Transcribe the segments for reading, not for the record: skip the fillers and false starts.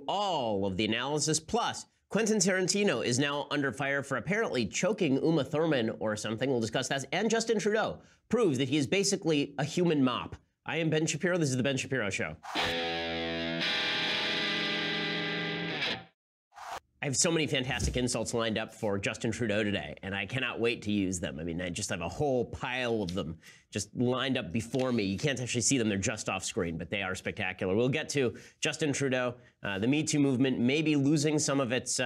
All of the analysis, plus Quentin Tarantino is now under fire for apparently choking Uma Thurman or something. We'll discuss that. And Justin Trudeau proves that he is basically a human mop. I am Ben Shapiro. This is The Ben Shapiro Show. I have so many fantastic insults lined up for Justin Trudeau today, and I cannot wait to use them. I mean, I just have a whole pile of them just lined up before me. You can't actually see them. They're just off screen, but they are spectacular. We'll get to Justin Trudeau. The MeToo movement may be losing some of its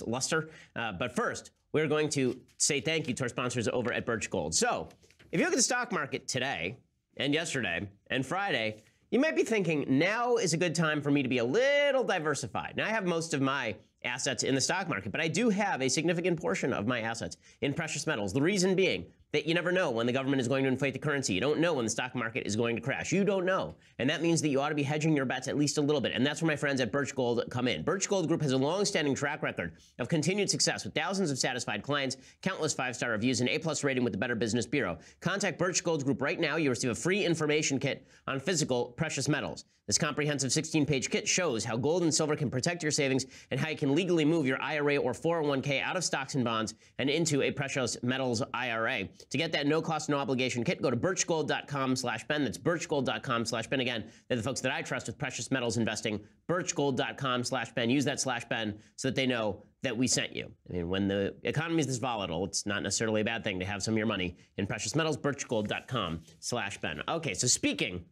luster. But first, we're going to say thank you to our sponsors over at Birch Gold. So if you look at the stock market today and yesterday and Friday, you might be thinking, now is a good time for me to be a little diversified. Now, I have most of my assets in the stock market, but I do have a significant portion of my assets in precious metals. The reason being that you never know when the government is going to inflate the currency. You don't know when the stock market is going to crash. You don't know. And that means that you ought to be hedging your bets at least a little bit. And that's where my friends at Birch Gold come in. Birch Gold Group has a long-standing track record of continued success with thousands of satisfied clients, countless five-star reviews, and A+ rating with the Better Business Bureau. Contact Birch Gold Group right now. You receive a free information kit on physical precious metals. This comprehensive 16-page kit shows how gold and silver can protect your savings and how you can legally move your IRA or 401k out of stocks and bonds and into a precious metals IRA. To get that no-cost, no-obligation kit, go to birchgold.com/Ben. That's birchgold.com/Ben. Again, they're the folks that I trust with precious metals investing. Birchgold.com/Ben. Use that /Ben so that they know that we sent you. I mean, when the economy is this volatile, it's not necessarily a bad thing to have some of your money in precious metals. Birchgold.com/Ben. Okay, so speaking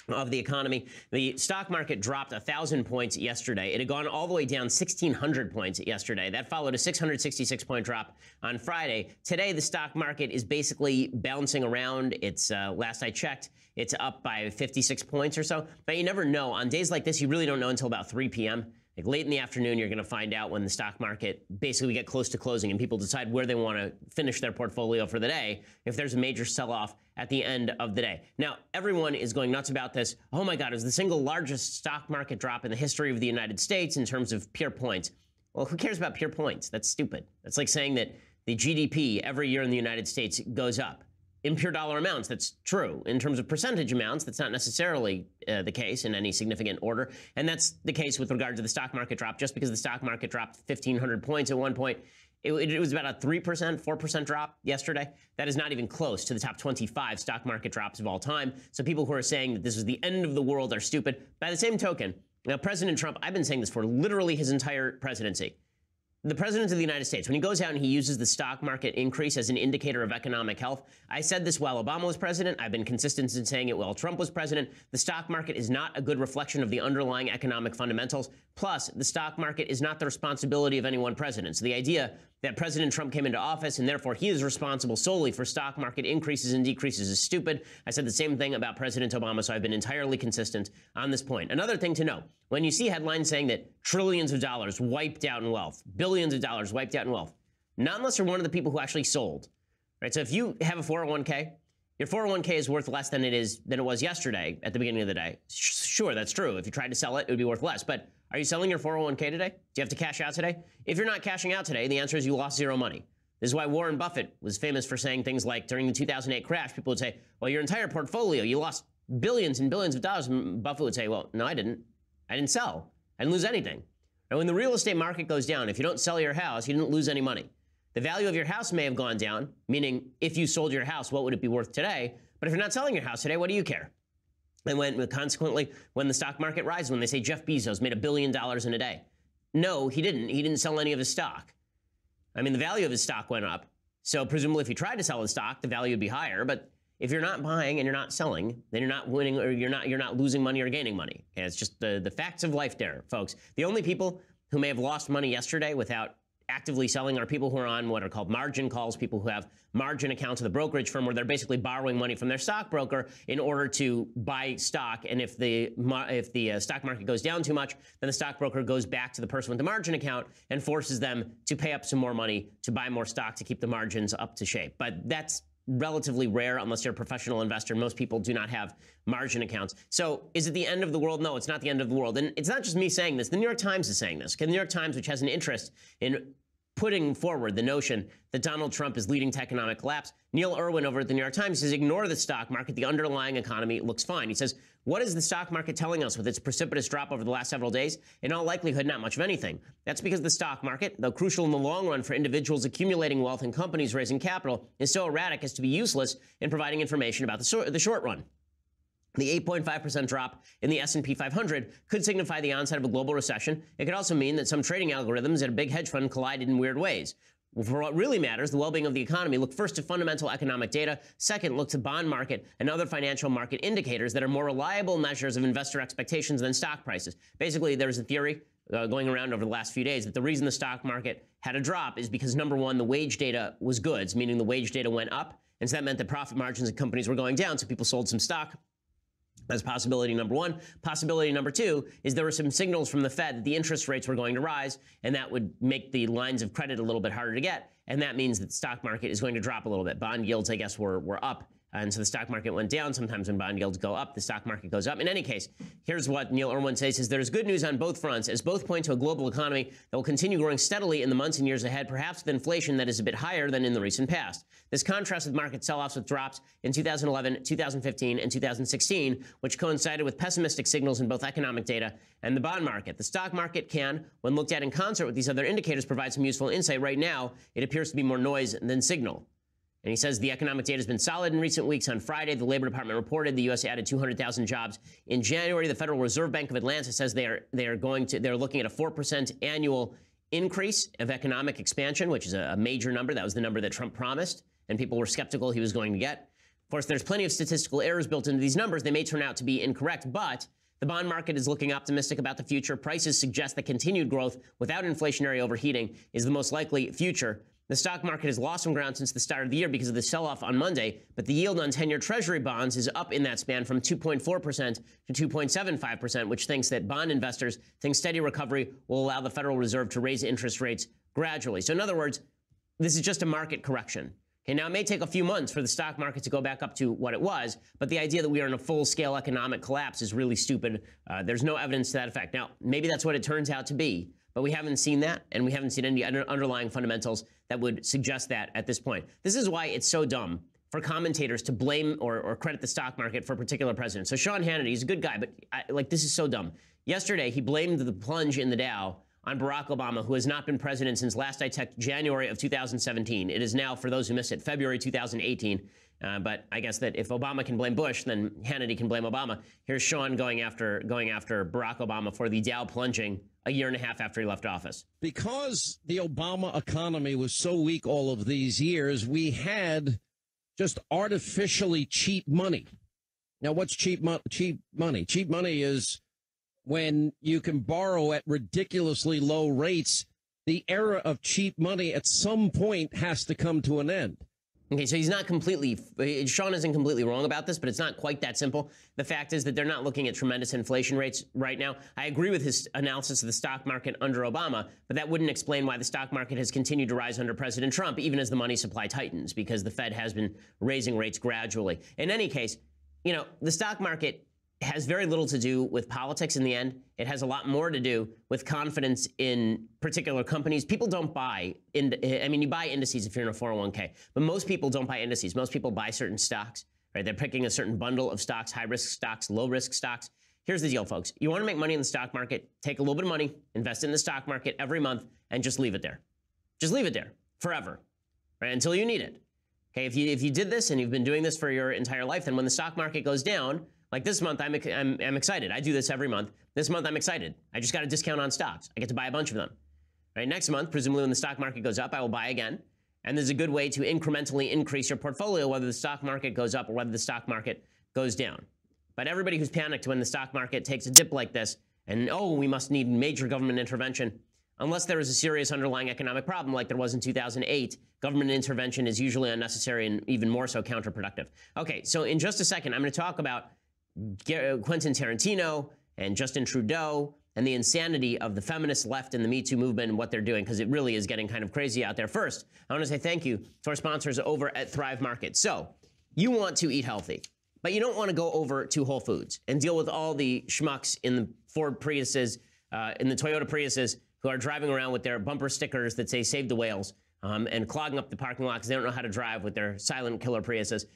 of the economy, the stock market dropped 1,000 points yesterday. It had gone all the way down 1,600 points yesterday. That followed a 666-point drop on Friday. Today, the stock market is basically bouncing around. It's last I checked, it's up by 56 points or so. But you never know. On days like this, you really don't know until about 3 p.m. Like late in the afternoon, you're going to find out when the stock market basically get close to closing and people decide where they want to finish their portfolio for the day if there's a major sell-off at the end of the day. Now, everyone is going nuts about this. Oh my God, it was the single largest stock market drop in the history of the United States in terms of pure points. Well, who cares about pure points? That's stupid. That's like saying that the GDP every year in the United States goes up. In pure dollar amounts, that's true. In terms of percentage amounts, that's not necessarily the case in any significant order. And that's the case with regard to the stock market drop. Just because the stock market dropped 1,500 points at one point, it was about a 3%, 4% drop yesterday. That is not even close to the top 25 stock market drops of all time. So people who are saying that this is the end of the world are stupid. By the same token, now President Trump, I've been saying this for literally his entire presidency. The president of the United States, when he goes out and he uses the stock market increase as an indicator of economic health, I said this while Obama was president. I've been consistent in saying it while Trump was president. The stock market is not a good reflection of the underlying economic fundamentals. Plus, the stock market is not the responsibility of any one president. So the idea that President Trump came into office and therefore he is responsible solely for stock market increases and decreases is stupid. I said the same thing about President Obama, so I've been entirely consistent on this point. Another thing to know, when you see headlines saying that trillions of dollars wiped out in wealth, billions of dollars wiped out in wealth, not unless you're one of the people who actually sold, right? So if you have a 401k, your 401k is worth less than it was yesterday at the beginning of the day. Sure, that's true. If you tried to sell it, it would be worth less. But are you selling your 401k today? Do you have to cash out today? If you're not cashing out today, the answer is you lost zero money. This is why Warren Buffett was famous for saying things like during the 2008 crash, people would say, well, your entire portfolio, you lost billions and billions of dollars. And Buffett would say, well, no, I didn't. I didn't sell. I didn't lose anything. And when the real estate market goes down, if you don't sell your house, you didn't lose any money. The value of your house may have gone down, meaning if you sold your house, what would it be worth today? But if you're not selling your house today, what do you care? And consequently, when the stock market rises, when they say Jeff Bezos made $1 billion in a day, no, he didn't. He didn't sell any of his stock. I mean, the value of his stock went up. So presumably if you tried to sell his stock, the value would be higher. But if you're not buying and you're not selling, then you're not winning or you're not losing money or gaining money. And it's just the facts of life there, folks. The only people who may have lost money yesterday without actively selling are people who are on what are called margin calls, people who have margin accounts with a brokerage firm where they're basically borrowing money from their stockbroker in order to buy stock. And if the stock market goes down too much, then the stockbroker goes back to the person with the margin account and forces them to pay up some more money to buy more stock to keep the margins up to shape. But that's relatively rare unless you're a professional investor. Most people do not have margin accounts. So is it the end of the world? No, it's not the end of the world. And it's not just me saying this. The New York Times is saying this. Okay, the New York Times, which has an interest in putting forward the notion that Donald Trump is leading to economic collapse. Neil Irwin over at the New York Times says, ignore the stock market. The underlying economy looks fine. He says, what is the stock market telling us with its precipitous drop over the last several days? In all likelihood, not much of anything. That's because the stock market, though crucial in the long run for individuals accumulating wealth and companies raising capital, is so erratic as to be useless in providing information about the short run. The 8.5% drop in the S&P 500 could signify the onset of a global recession. It could also mean that some trading algorithms at a big hedge fund collided in weird ways. For what really matters, the well-being of the economy, look first to fundamental economic data. Second, look to bond market and other financial market indicators that are more reliable measures of investor expectations than stock prices. Basically, there's a theory going around over the last few days that the reason the stock market had a drop is because, number one, the wage data was goods, meaning the wage data went up, and so that meant that profit margins of companies were going down, so people sold some stock. That's possibility number one. Possibility number two is there were some signals from the Fed that the interest rates were going to rise, and that would make the lines of credit a little bit harder to get, and that means that the stock market is going to drop a little bit. Bond yields, I guess, were up, and so the stock market went down. Sometimes when bond yields go up, the stock market goes up. In any case, here's what Neil Irwin says, there's good news on both fronts, as both point to a global economy that will continue growing steadily in the months and years ahead, perhaps with inflation that is a bit higher than in the recent past. This contrasts with market sell-offs with drops in 2011, 2015, and 2016, which coincided with pessimistic signals in both economic data and the bond market. The stock market can, when looked at in concert with these other indicators, provide some useful insight. Right now, it appears to be more noise than signal. And he says the economic data has been solid in recent weeks. On Friday, the Labor Department reported the U.S. added 200,000 jobs in January. The Federal Reserve Bank of Atlanta says they're looking at a 4% annual increase of economic expansion, which is a major number. That was the number that Trump promised, and people were skeptical he was going to get. Of course, there's plenty of statistical errors built into these numbers. They may turn out to be incorrect, but the bond market is looking optimistic about the future. Prices suggest that continued growth without inflationary overheating is the most likely future. The stock market has lost some ground since the start of the year because of the sell-off on Monday, but the yield on 10-year Treasury bonds is up in that span from 2.4% to 2.75%, which thinks that bond investors think steady recovery will allow the Federal Reserve to raise interest rates gradually. So in other words, this is just a market correction. Okay, now it may take a few months for the stock market to go back up to what it was, but the idea that we are in a full-scale economic collapse is really stupid. There's no evidence to that effect. Now, maybe that's what it turns out to be, but we haven't seen that, and we haven't seen any underlying fundamentals that would suggest that at this point. This is why it's so dumb for commentators to blame or credit the stock market for a particular president. So Sean Hannity, he's a good guy, but this is so dumb. Yesterday, he blamed the plunge in the Dow on Barack Obama, who has not been president since last I checked, January of 2017. It is now, for those who missed it, February 2018. But I guess that if Obama can blame Bush, then Hannity can blame Obama. Here's Sean going after Barack Obama for the Dow plunging a year and a half after he left office. Because the Obama economy was so weak all of these years, we had just artificially cheap money. Now, what's cheap money? Cheap money is when you can borrow at ridiculously low rates. The era of cheap money at some point has to come to an end. Okay, so Sean isn't completely wrong about this, but it's not quite that simple. The fact is that they're not looking at tremendous inflation rates right now. I agree with his analysis of the stock market under Obama, but that wouldn't explain why the stock market has continued to rise under President Trump, even as the money supply tightens, because the Fed has been raising rates gradually. In any case, the stock market has very little to do with politics in the end. It has a lot more to do with confidence in particular companies. People don't buy, you buy indices if you're in a 401k, but most people don't buy indices. Most people buy certain stocks, right? They're picking a certain bundle of stocks, high-risk stocks, low-risk stocks. Here's the deal, folks. You want to make money in the stock market, take a little bit of money, invest in the stock market every month, and just leave it there. Just leave it there forever, right? Until you need it. Okay, if you did this and you've been doing this for your entire life, then when the stock market goes down, like this month, I'm excited. I do this every month. This month, I'm excited. I just got a discount on stocks. I get to buy a bunch of them. Right? Next month, presumably when the stock market goes up, I will buy again. And there's a good way to incrementally increase your portfolio, whether the stock market goes up or whether the stock market goes down. But everybody who's panicked when the stock market takes a dip like this, and we must need major government intervention, unless there is a serious underlying economic problem like there was in 2008, government intervention is usually unnecessary and even more so counterproductive. Okay, so in just a second, I'm going to talk about Quentin Tarantino and Justin Trudeau and the insanity of the feminist left and the MeToo movement and what they're doing, because it really is getting kind of crazy out there. First, I want to say thank you to our sponsors over at Thrive Market. So you want to eat healthy, but you don't want to go over to Whole Foods and deal with all the schmucks in the Ford Priuses, in the Toyota Priuses, who are driving around with their bumper stickers that say "Save the Whales" and clogging up the parking lot because they don't know how to drive with their silent killer Priuses.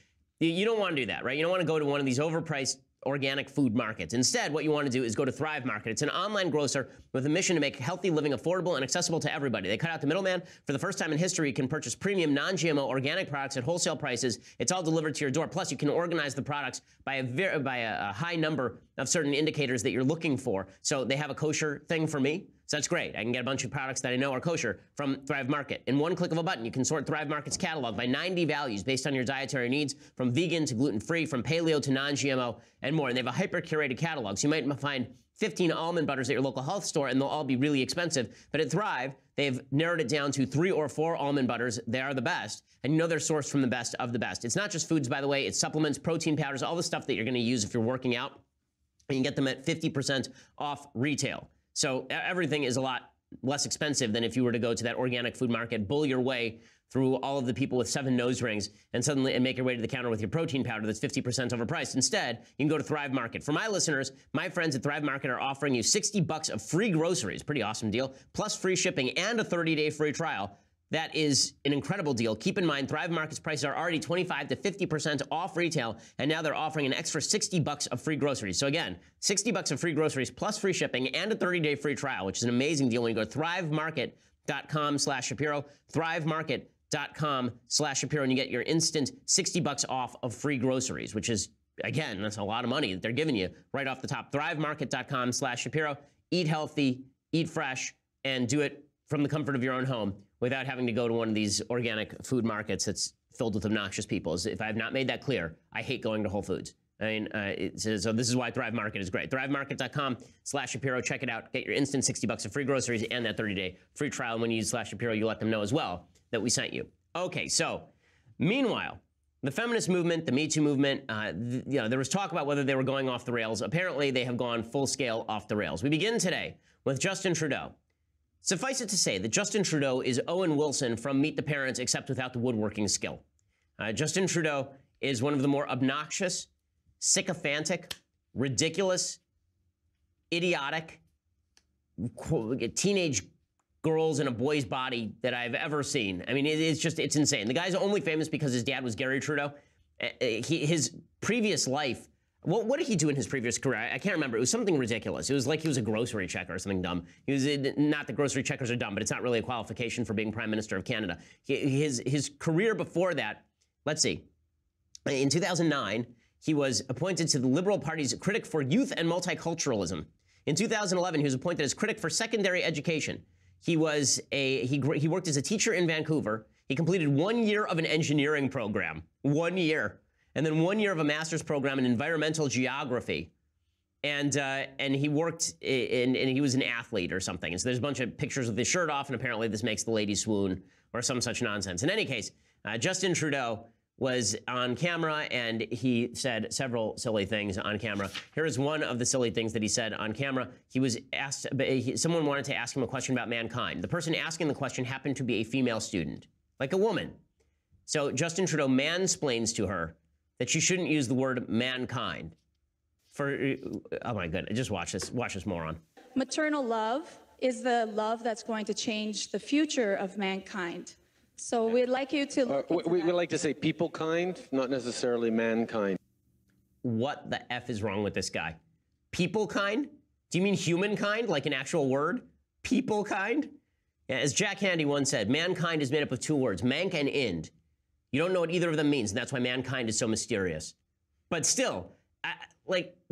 You don't want to do that, right? You don't want to go to one of these overpriced organic food markets. Instead, what you want to do is go to Thrive Market. It's an online grocer with a mission to make healthy living affordable and accessible to everybody. They cut out the middleman. For the first time in history, you can purchase premium non-GMO organic products at wholesale prices. It's all delivered to your door. Plus, you can organize the products by a high number of certain indicators that you're looking for. So they have a kosher thing for me. So that's great. I can get a bunch of products that I know are kosher from Thrive Market. In one click of a button, you can sort Thrive Market's catalog by 90 values based on your dietary needs, from vegan to gluten-free, from paleo to non-GMO, and more. And they have a hyper-curated catalog. So you might find 15 almond butters at your local health store, and they'll all be really expensive. But at Thrive, they've narrowed it down to 3 or 4 almond butters. They are the best. And you know they're sourced from the best of the best. It's not just foods, by the way. It's supplements, protein powders, all the stuff that you're going to use if you're working out. And you can get them at 50% off retail. So everything is a lot less expensive than if you were to go to that organic food market, bull your way through all of the people with 7 nose rings and make your way to the counter with your protein powder that's 50% overpriced. Instead, you can go to Thrive Market. For my listeners, my friends at Thrive Market are offering you $60 of free groceries, pretty awesome deal, plus free shipping and a 30-day free trial. That is an incredible deal. Keep in mind, Thrive Market's prices are already 25 to 50% off retail, and now they're offering an extra $60 of free groceries. So again, $60 of free groceries plus free shipping and a 30-day free trial, which is an amazing deal when you go to thrivemarket.com/Shapiro, thrivemarket.com/Shapiro, and you get your instant $60 off of free groceries, which is, again, that's a lot of money that they're giving you right off the top. Thrivemarket.com/Shapiro. Eat healthy, eat fresh, and do it from the comfort of your own home without having to go to one of these organic food markets that's filled with obnoxious people. If I have not made that clear, I hate going to Whole Foods. I mean, so this is why Thrive Market is great. Thrivemarket.com/Shapiro. Check it out. Get your instant $60 of free groceries and that 30-day free trial. And when you use /Shapiro, you let them know as well that we sent you. Okay, so meanwhile, the feminist movement, the MeToo movement, there was talk about whether they were going off the rails. Apparently, they have gone full scale off the rails. We begin today with Justin Trudeau. Suffice it to say that Justin Trudeau is Owen Wilson from Meet the Parents, except without the woodworking skill. Justin Trudeau is one of the more obnoxious, sycophantic, ridiculous, idiotic teenage girls in a boy's body that I've ever seen. I mean, it's insane. The guy's only famous because his dad was Gary Trudeau. His previous life, what did he do in his previous career? I can't remember. It was something ridiculous. It was like he was a grocery checker or something dumb. He was not that grocery checkers are dumb, but it's not really a qualification for being Prime Minister of Canada. His career before that, let's see. In 2009, he was appointed to the Liberal Party's critic for youth and multiculturalism. In 2011, he was appointed as critic for secondary education. He worked as a teacher in Vancouver. He completed 1 year of an engineering program, 1 year. And then 1 year of a master's program in environmental geography. And he worked and he was an athlete or something. And so there's a bunch of pictures with his shirt off, and apparently this makes the lady swoon or some such nonsense. In any case, Justin Trudeau was on camera, and he said several silly things on camera. Here is one of the silly things that he said on camera. He was asked, someone wanted to ask him a question about mankind. The person asking the question happened to be a female student, like a woman. So Justin Trudeau mansplains to her that she shouldn't use the word mankind. Oh my goodness, just watch this moron. Maternal love is the love that's going to change the future of mankind. So we'd like you to look into we like to say people kind, not necessarily mankind. What the F is wrong with this guy? People kind? Do you mean humankind, like an actual word? People kind? Yeah, as Jack Handy once said, mankind is made up of 2 words, mank and ind. You don't know what either of them means, and that's why mankind is so mysterious. But still,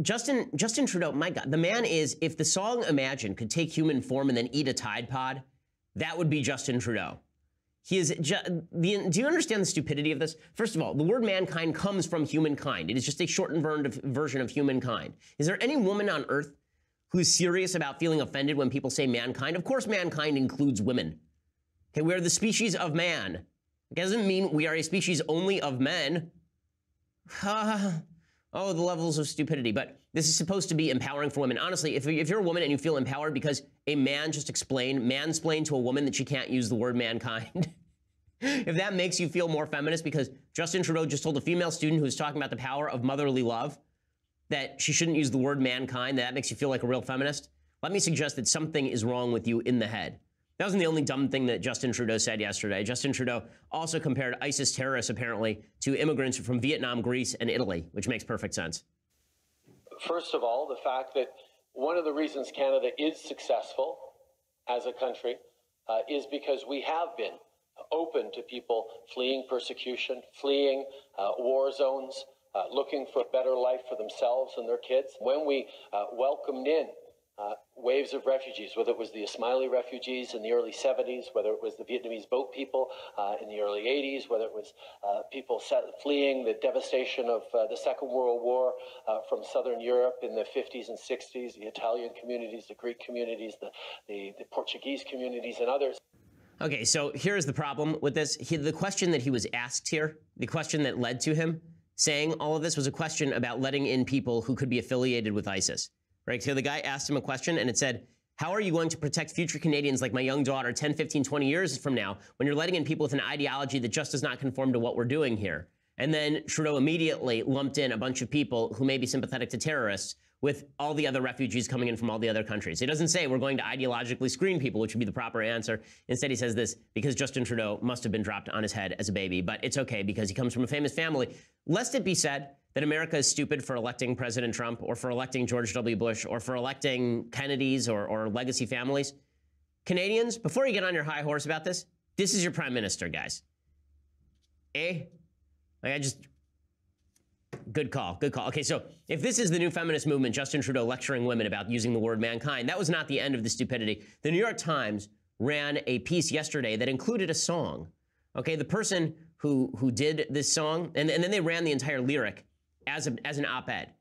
Justin Trudeau, my God, the man is, if the song Imagine could take human form and then eat a Tide Pod, that would be Justin Trudeau. He is, do you understand the stupidity of this? First of all, the word mankind comes from humankind. It is just a shortened version of humankind. Is there any woman on earth who's serious about feeling offended when people say mankind? Of course, mankind includes women. Okay, we are the species of man. It doesn't mean we are a species only of men. Oh, the levels of stupidity. But this is supposed to be empowering for women. Honestly, if you're a woman and you feel empowered because a man just mansplained to a woman that she can't use the word mankind, if that makes you feel more feminist because Justin Trudeau just told a female student who was talking about the power of motherly love that she shouldn't use the word mankind, that makes you feel like a real feminist, let me suggest that something is wrong with you in the head. That wasn't the only dumb thing that Justin Trudeau said yesterday. Justin Trudeau also compared ISIS terrorists, apparently, to immigrants from Vietnam, Greece, and Italy, which makes perfect sense. First of all, the fact that one of the reasons Canada is successful as a country is because we have been open to people fleeing persecution, fleeing war zones, looking for a better life for themselves and their kids. When we welcomed in waves of refugees, whether it was the Ismaili refugees in the early 70s, whether it was the Vietnamese boat people in the early 80s, whether it was people fleeing the devastation of the Second World War from Southern Europe in the 50s and 60s, the Italian communities, the Greek communities, the Portuguese communities, and others. Okay, so here's the problem with this. The question that he was asked here, the question that led to him saying all of this was a question about letting in people who could be affiliated with ISIS. Right? So the guy asked him a question and it said, how are you going to protect future Canadians like my young daughter 10, 15, 20 years from now when you're letting in people with an ideology that just does not conform to what we're doing here? And then Trudeau immediately lumped in a bunch of people who may be sympathetic to terrorists with all the other refugees coming in from all the other countries. He doesn't say we're going to ideologically screen people, which would be the proper answer. Instead, he says this because Justin Trudeau must have been dropped on his head as a baby. But it's okay because he comes from a famous family. Lest it be said that America is stupid for electing President Trump or for electing George W. Bush or for electing Kennedys or legacy families. Canadians, before you get on your high horse about this, this is your prime minister, guys. Good call, good call. Okay, so if this is the new feminist movement, Justin Trudeau lecturing women about using the word mankind, that was not the end of the stupidity. The New York Times ran a piece yesterday that included a song. Okay, the person who did this song, and then they ran the entire lyric as an op-ed.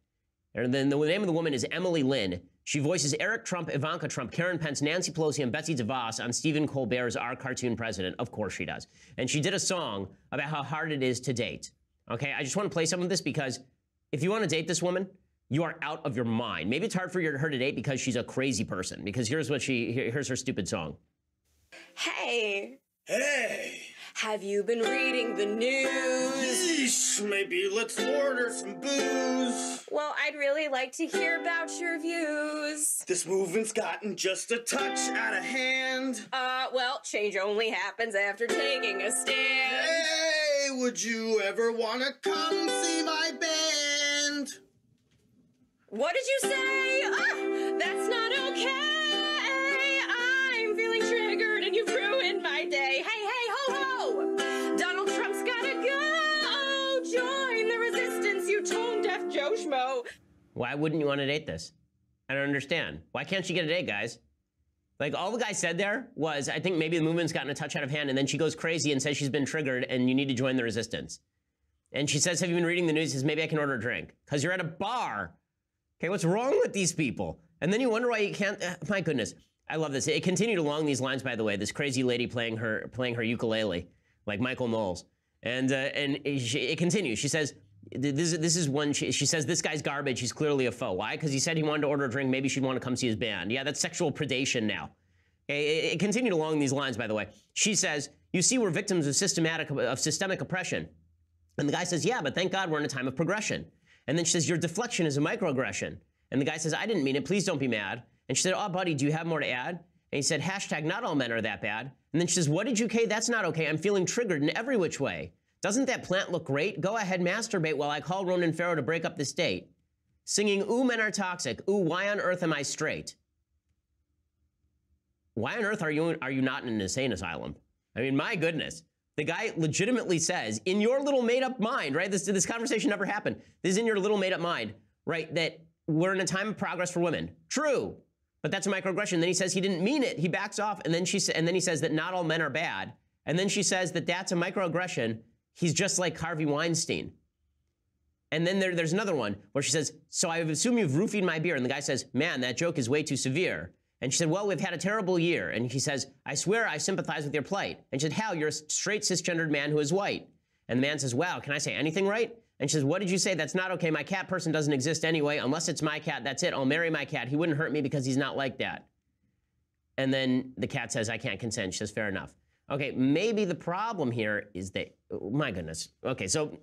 And then the name of the woman is Emily Lynn. She voices Eric Trump, Ivanka Trump, Karen Pence, Nancy Pelosi, and Betsy DeVos on Stephen Colbert's Our Cartoon President. Of course she does. And she did a song about how hard it is to date. Okay, I just want to play some of this because if you want to date this woman, you are out of your mind. Maybe it's hard for her to date because she's a crazy person. Because here's her stupid song. Hey. Hey. Have you been reading the news? Yeesh, maybe let's order some booze. Well, I'd really like to hear about your views. This movement's gotten just a touch out of hand. Well, change only happens after taking a stand. Hey, would you ever want to come see my band? What did you say? That's not okay. I'm feeling triggered and you've ruined my day. Hey, ho, ho. Donald Trump's gotta go. Join the resistance, you tone-deaf Joe Schmo. Why wouldn't you want to date this? I don't understand. Why can't she get a date, guys? Like, all the guy said there was, I think maybe the movement's gotten a touch out of hand, and then she goes crazy and says she's been triggered and you need to join the resistance. And she says, have you been reading the news? She says, maybe I can order a drink. Because you're at a bar. Okay, what's wrong with these people? And then you wonder why you can't, my goodness. I love this. It continued along these lines, by the way, this crazy lady playing her ukulele, like Michael Knowles. And it continues. She says, this is one, she says, this guy's garbage. He's clearly a foe. Why? Because he said he wanted to order a drink. Maybe she'd want to come see his band. Yeah, that's sexual predation now. It continued along these lines, by the way. She says, you see, we're victims of systemic oppression. And the guy says, yeah, but thank God we're in a time of progression. And then she says, your deflection is a microaggression. And the guy says, I didn't mean it. Please don't be mad. And she said, oh, buddy, do you have more to add? And he said, hashtag not all men are that bad. And then she says, what did you say? That's not okay. I'm feeling triggered in every which way. Doesn't that plant look great? Go ahead, masturbate while I call Ronan Farrow to break up this date. Singing, ooh, men are toxic. Ooh, why on earth am I straight? Why on earth are you not in an insane asylum? I mean, my goodness. The guy legitimately says, in your little made-up mind, right? This conversation never happened. This is in your little made-up mind, right? That we're in a time of progress for women. True, but that's a microaggression. Then he says he didn't mean it. He backs off, and then he says that not all men are bad. And then she says that that's a microaggression. He's just like Harvey Weinstein. And then there's another one where she says, so I assume you've roofied my beer. And the guy says, man, that joke is way too severe. And she said, well, we've had a terrible year. And he says, I swear I sympathize with your plight. And she said, how? You're a straight cisgendered man who is white. And the man says, wow, can I say anything right? And she says, what did you say? That's not okay. My cat person doesn't exist anyway. Unless it's my cat, that's it. I'll marry my cat. He wouldn't hurt me because he's not like that. And then the cat says, I can't consent. She says, fair enough. Okay, maybe the problem here is that, oh, my goodness. Okay, so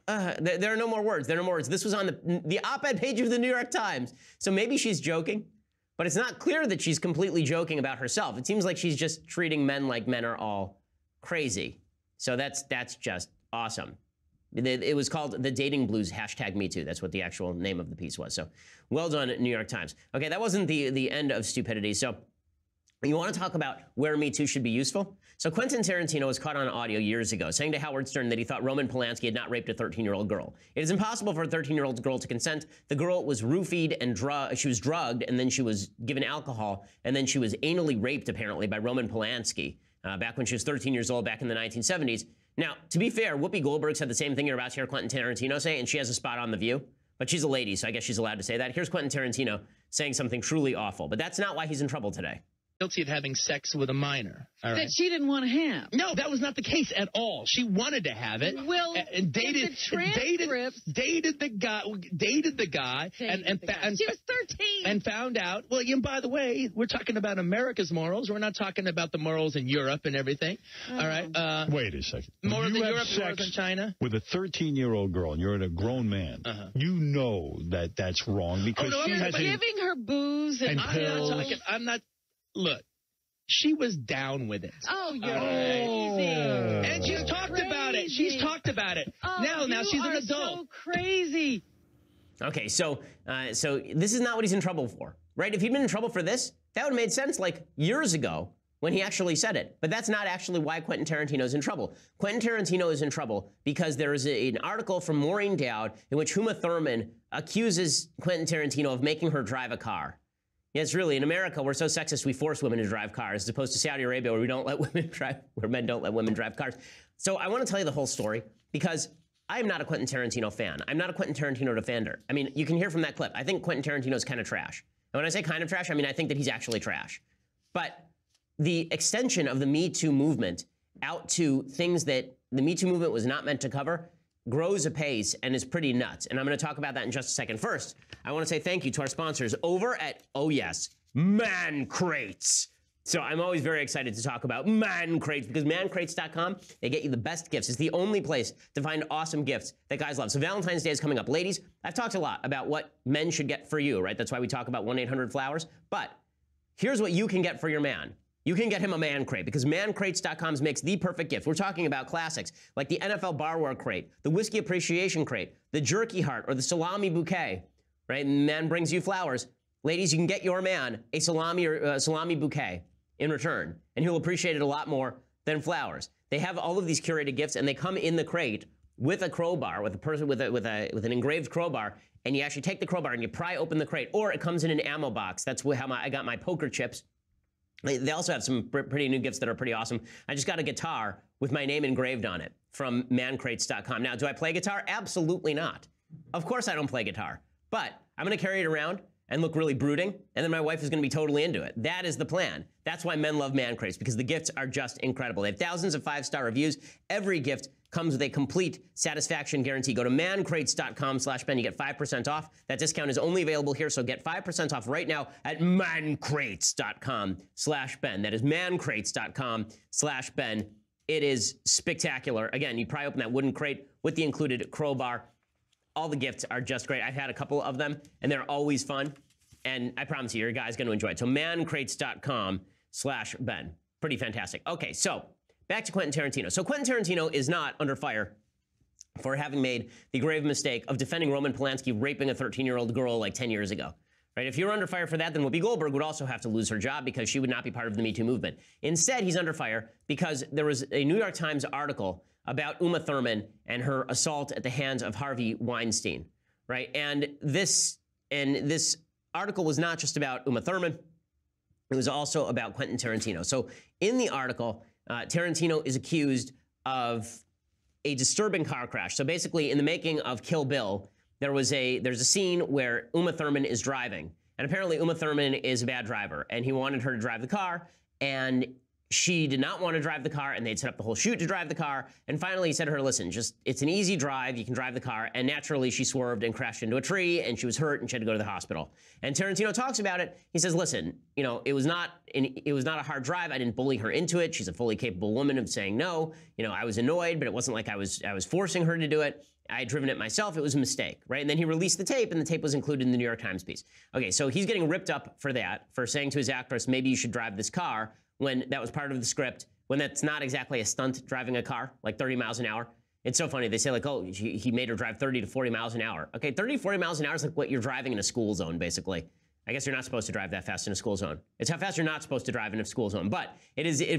there are no more words. There are no more words. This was on the op-ed page of the New York Times. So maybe she's joking. But it's not clear that she's completely joking about herself. It seems like she's just treating men like men are all crazy. So that's just awesome. It was called the Dating Blues #MeToo. That's what the actual name of the piece was. So well done, New York Times. Okay, that wasn't the end of stupidity. So you want to talk about where MeToo should be useful? So Quentin Tarantino was caught on audio years ago saying to Howard Stern that he thought Roman Polanski had not raped a 13-year-old girl. It is impossible for a 13-year-old girl to consent. The girl was roofied and she was drugged, and then she was given alcohol, and then she was anally raped, apparently, by Roman Polanski back when she was 13 years old, back in the 1970s. Now, to be fair, Whoopi Goldberg said the same thing you're about to hear Quentin Tarantino say, and she has a spot on The View. But she's a lady, so I guess she's allowed to say that. Here's Quentin Tarantino saying something truly awful. But that's not why he's in trouble today. Guilty of having sex with a minor. All right. That she didn't want to have. No, that was not the case at all. She wanted to have it. Well, and dated the guy, and she was 13 and found out. Well, and by the way, we're talking about America's morals. We're not talking about the morals in Europe and everything. All right. Wait a second. Morals in you have Europe, morals in sex China. with a 13-year-old girl, and you're a grown man. You know that that's wrong because she has giving her booze and pills. I'm not. Look, she was down with it. Oh, you're crazy. And she's talked about it. She's talked about it. Oh, now she's an adult. So crazy. Okay, so this is not what he's in trouble for, right? If he'd been in trouble for this, that would have made sense like years ago when he actually said it. But that's not actually why Quentin Tarantino is in trouble. Quentin Tarantino is in trouble because there is an article from Maureen Dowd in which Uma Thurman accuses Quentin Tarantino of making her drive a car. Yes, really, in America, we're so sexist we force women to drive cars, as opposed to Saudi Arabia, where we don't let women drive, where men don't let women drive cars. So I want to tell you the whole story because I'm not a Quentin Tarantino fan. I'm not a Quentin Tarantino defender. I mean, you can hear from that clip. I think Quentin Tarantino is kind of trash. And when I say kind of trash, I mean I think that he's actually trash. But the extension of the Me Too movement out to things that the Me Too movement was not meant to cover grows apace and is pretty nuts. And I'm going to talk about that in just a second. First, I want to say thank you to our sponsors over at, oh yes, Man Crates. So I'm always very excited to talk about Man Crates because mancrates.com, they get you the best gifts. It's the only place to find awesome gifts that guys love. So Valentine's Day is coming up. Ladies, I've talked a lot about what men should get for you, right? That's why we talk about 1-800-Flowers. But here's what you can get for your man. You can get him a man crate because mancrates.com makes the perfect gift. We're talking about classics like the NFL Barware crate, the Whiskey Appreciation crate, the Jerky Heart, or the Salami Bouquet, right? And man brings you flowers. Ladies, you can get your man a salami or salami bouquet in return, and he'll appreciate it a lot more than flowers. They have all of these curated gifts, and they come in the crate with a crowbar, with a person with an engraved crowbar, and you actually take the crowbar and you pry open the crate, or it comes in an ammo box. That's how I got my poker chips. They also have some pretty new gifts that are pretty awesome. I just got a guitar with my name engraved on it from mancrates.com. Now, do I play guitar? Absolutely not. Of course I don't play guitar, but I'm going to carry it around and look really brooding, and then my wife is going to be totally into it. That is the plan. That's why men love Man Crates, because the gifts are just incredible. They have thousands of 5-star reviews. Every gift comes with a complete satisfaction guarantee. Go to mancrates.com/Ben. You get 5% off. That discount is only available here, so get 5% off right now at mancrates.com/Ben. That is mancrates.com/Ben. It is spectacular. Again, you pry open that wooden crate with the included crowbar. All the gifts are just great. I've had a couple of them, and they're always fun. And I promise you, your guy's going to enjoy it. So mancrates.com/Ben. Pretty fantastic. Okay, so back to Quentin Tarantino. So Quentin Tarantino is not under fire for having made the grave mistake of defending Roman Polanski raping a 13-year-old girl like 10 years ago. Right? If you're under fire for that, then Whoopi Goldberg would also have to lose her job because she would not be part of the Me Too movement. Instead, he's under fire because there was a New York Times article about Uma Thurman and her assault at the hands of Harvey Weinstein. Right? And this article was not just about Uma Thurman. It was also about Quentin Tarantino. So in the article, Tarantino is accused of a disturbing car crash. So basically, in the making of Kill Bill, there's a scene where Uma Thurman is driving. And apparently Uma Thurman is a bad driver. And he wanted her to drive the car. And she did not want to drive the car. And they'd set up the whole shoot to drive the car. And finally he said to her, listen, it's an easy drive. You can drive the car. And naturally she swerved and crashed into a tree. And she was hurt and she had to go to the hospital. And Tarantino talks about it. He says, listen, it was not a hard drive. I didn't bully her into it. She's a fully capable woman of saying no. I was annoyed, but it wasn't like I was forcing her to do it. I had driven it myself. It was a mistake, right? And then he released the tape, and the tape was included in the New York Times piece. Okay, so he's getting ripped up for that, for saying to his actress, maybe you should drive this car, when that was part of the script, when that's not exactly a stunt, driving a car, like 30 miles an hour. It's so funny. They say, like, oh, he made her drive 30 to 40 miles an hour. Okay, 30 to 40 miles an hour is like what you're driving in a school zone, basically. I guess you're not supposed to drive that fast in a school zone. It's how fast you're not supposed to drive in a school zone. But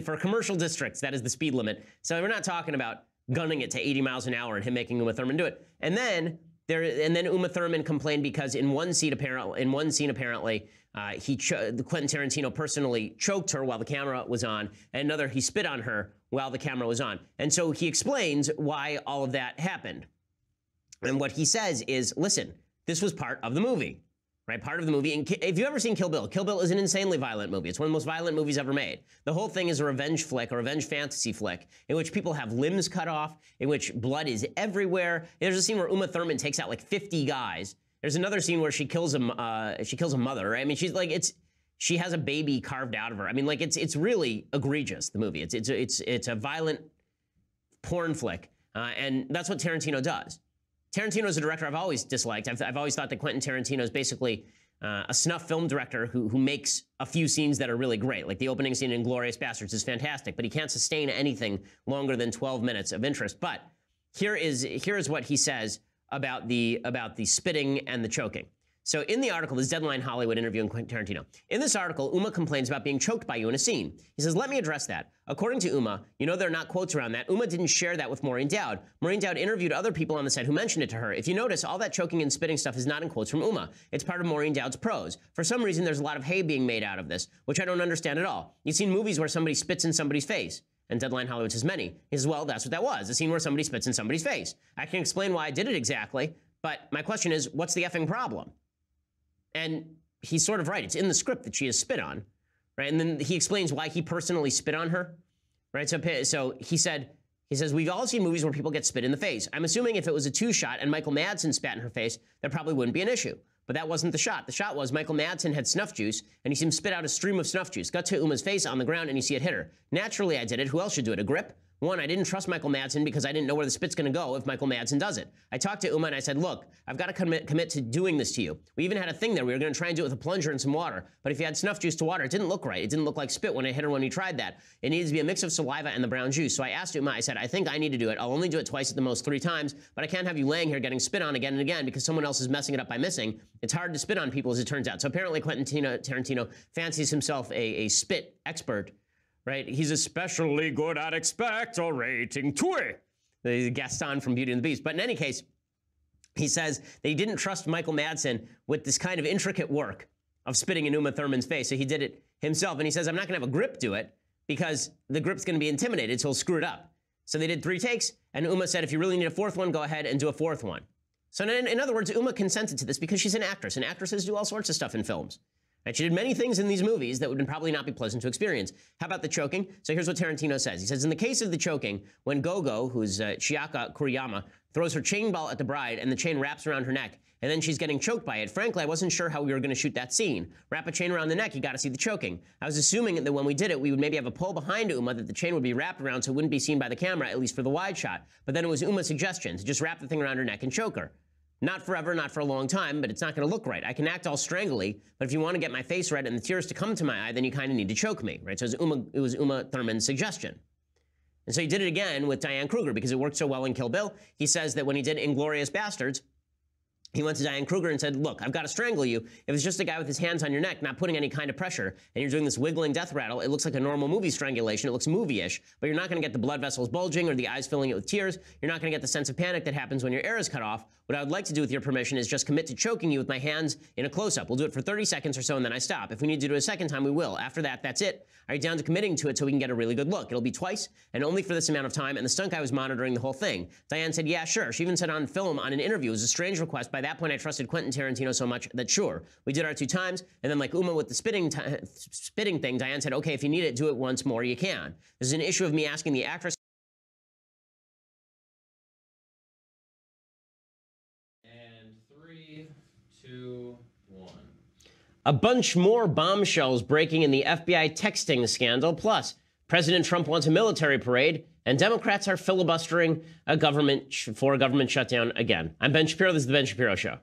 for commercial districts, that is the speed limit. So we're not talking about gunning it to 80 miles an hour and him making Uma Thurman do it. And then Uma Thurman complained because in one scene apparently, Quentin Tarantino personally choked her while the camera was on, and another he spit on her while the camera was on. And so he explains why all of that happened. And what he says is, listen, this was part of the movie. Right, part of the movie. And if you've ever seen Kill Bill, Kill Bill is an insanely violent movie. It's one of the most violent movies ever made. The whole thing is a revenge flick, a revenge fantasy flick, in which people have limbs cut off, in which blood is everywhere. There's a scene where Uma Thurman takes out like 50 guys. There's another scene where she kills a mother. Right? I mean, she's like she has a baby carved out of her. I mean, like it's really egregious. The movie. It's a violent porn flick, and that's what Tarantino does. Tarantino is a director I've always disliked. I've always thought that Quentin Tarantino is basically a snuff film director who makes a few scenes that are really great. Like the opening scene in Inglourious Basterds is fantastic, but he can't sustain anything longer than 12 minutes of interest. But here is what he says about the spitting and the choking. So in the article, this Deadline Hollywood interviewing Quentin Tarantino. In this article, Uma complains about being choked by you in a scene. He says, let me address that. According to Uma, you know there are not quotes around that. Uma didn't share that with Maureen Dowd. Maureen Dowd interviewed other people on the set who mentioned it to her. If you notice, all that choking and spitting stuff is not in quotes from Uma. It's part of Maureen Dowd's prose. For some reason, there's a lot of hay being made out of this, which I don't understand at all. You've seen movies where somebody spits in somebody's face. And Deadline Hollywood says many. He says, well, that's what that was, a scene where somebody spits in somebody's face. I can explain why I did it exactly, but my question is, what's the effing problem? And he's sort of right. It's in the script that she is spit on, right? And then he explains why he personally spit on her, right? So he says, we've all seen movies where people get spit in the face. I'm assuming if it was a two-shot and Michael Madsen spat in her face, that probably wouldn't be an issue. But that wasn't the shot. The shot was Michael Madsen had snuff juice, and you see him spit out a stream of snuff juice. Got to Uma's face on the ground, and you see it hit her. Naturally, I did it. Who else should do it? A grip? One, I didn't trust Michael Madsen because I didn't know where the spit's going to go if Michael Madsen does it. I talked to Uma and I said, look, I've got to commit to doing this to you. We even had a thing there. We were going to try and do it with a plunger and some water. But if you had snuff juice to water, it didn't look right. It didn't look like spit when I hit her when we tried that. It needed to be a mix of saliva and the brown juice. So I asked Uma, I said, I think I need to do it. I'll only do it twice at the most, 3 times. But I can't have you laying here getting spit on again and again because someone else is messing it up by missing. It's hard to spit on people, as it turns out. So apparently Quentin Tarantino fancies himself a spit expert. Right? He's especially good at expectorating Tui, the Gaston from Beauty and the Beast. But in any case, he says that he didn't trust Michael Madsen with this kind of intricate work of spitting in Uma Thurman's face, so he did it himself. And he says, I'm not going to have a grip do it because the grip's going to be intimidated, so he'll screw it up. So they did 3 takes, and Uma said, if you really need a 4th one, go ahead and do a 4th one. So in other words, Uma consented to this because she's an actress, and actresses do all sorts of stuff in films. Right? She did many things in these movies that would probably not be pleasant to experience. How about the choking? So here's what Tarantino says. He says, in the case of the choking, when Gogo, who's Chiaka Kuriyama, throws her chain ball at the bride and the chain wraps around her neck, and then she's getting choked by it, frankly, I wasn't sure how we were going to shoot that scene. Wrap a chain around the neck, you got to see the choking. I was assuming that when we did it, we would maybe have a pole behind Uma that the chain would be wrapped around so it wouldn't be seen by the camera, at least for the wide shot. But then it was Uma's suggestion to just wrap the thing around her neck and choke her. Not forever, not for a long time, but it's not going to look right. I can act all strangly, but if you want to get my face red and the tears to come to my eye, then you kind of need to choke me, right? So it was Uma Thurman's suggestion. And so he did it again with Diane Kruger because it worked so well in Kill Bill. He says that when he did Inglourious Basterds, he went to Diane Kruger and said, look, I've got to strangle you. If it's just a guy with his hands on your neck, not putting any kind of pressure, and you're doing this wiggling death rattle, it looks like a normal movie strangulation. It looks movie-ish, but you're not going to get the blood vessels bulging or the eyes filling it with tears. You're not going to get the sense of panic that happens when your air is cut off. What I would like to do with your permission is just commit to choking you with my hands in a close-up. We'll do it for 30 seconds or so, and then I stop. If we need to do it a second time, we will. After that, that's it. Are you down to committing to it so we can get a really good look? It'll be twice, and only for this amount of time, and the stunt guy was monitoring the whole thing. Diane said, yeah, sure. She even said on film, on an interview, it was a strange request. By that point, I trusted Quentin Tarantino so much that sure. We did our 2 times, and then like Uma with the spitting thing, Diane said, okay, if you need it, do it once more, you can. This is an issue of me asking the actress. And 3, 2, 1. A bunch more bombshells breaking in the FBI texting scandal. Plus, President Trump wants a military parade, and Democrats are filibustering a government shutdown again. I'm Ben Shapiro. This is the Ben Shapiro Show.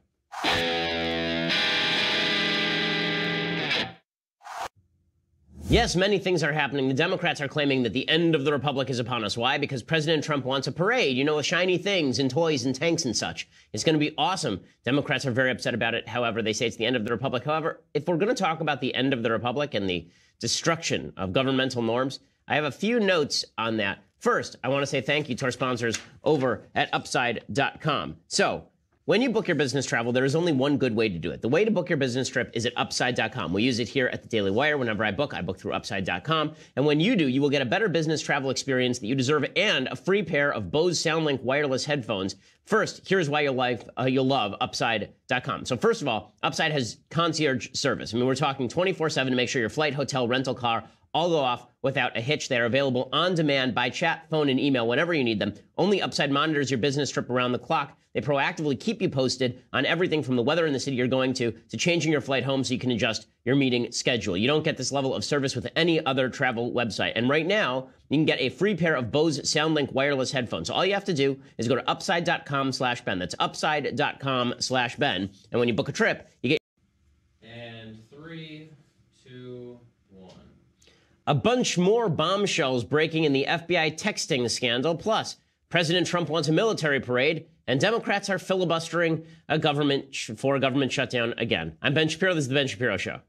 Yes, many things are happening. The Democrats are claiming that the end of the Republic is upon us. Why? Because President Trump wants a parade, with shiny things and toys and tanks and such. It's going to be awesome. Democrats are very upset about it. However, they say it's the end of the Republic. However, if we're going to talk about the end of the Republic and the destruction of governmental norms, I have a few notes on that. First, I want to say thank you to our sponsors over at Upside.com. So, when you book your business travel, there is only one good way to do it. The way to book your business trip is at Upside.com. We use it here at the Daily Wire. Whenever I book through Upside.com. And when you do, you will get a better business travel experience that you deserve and a free pair of Bose SoundLink wireless headphones. First, here's why you'll love Upside.com. So first of all, Upside has concierge service. We're talking 24/7 to make sure your flight, hotel, rental car, all go off without a hitch. They're available on demand by chat, phone, and email whenever you need them. Only Upside monitors your business trip around the clock. They proactively keep you posted on everything from the weather in the city you're going to changing your flight home so you can adjust your meeting schedule. You don't get this level of service with any other travel website. And right now, you can get a free pair of Bose SoundLink wireless headphones. So all you have to do is go to upside.com/Ben. That's upside.com/Ben. And when you book a trip, you get... And 3, 2, 1. A bunch more bombshells breaking in the FBI texting scandal. Plus, President Trump wants a military parade, and Democrats are filibustering a government shutdown again. I'm Ben Shapiro. This is the Ben Shapiro Show.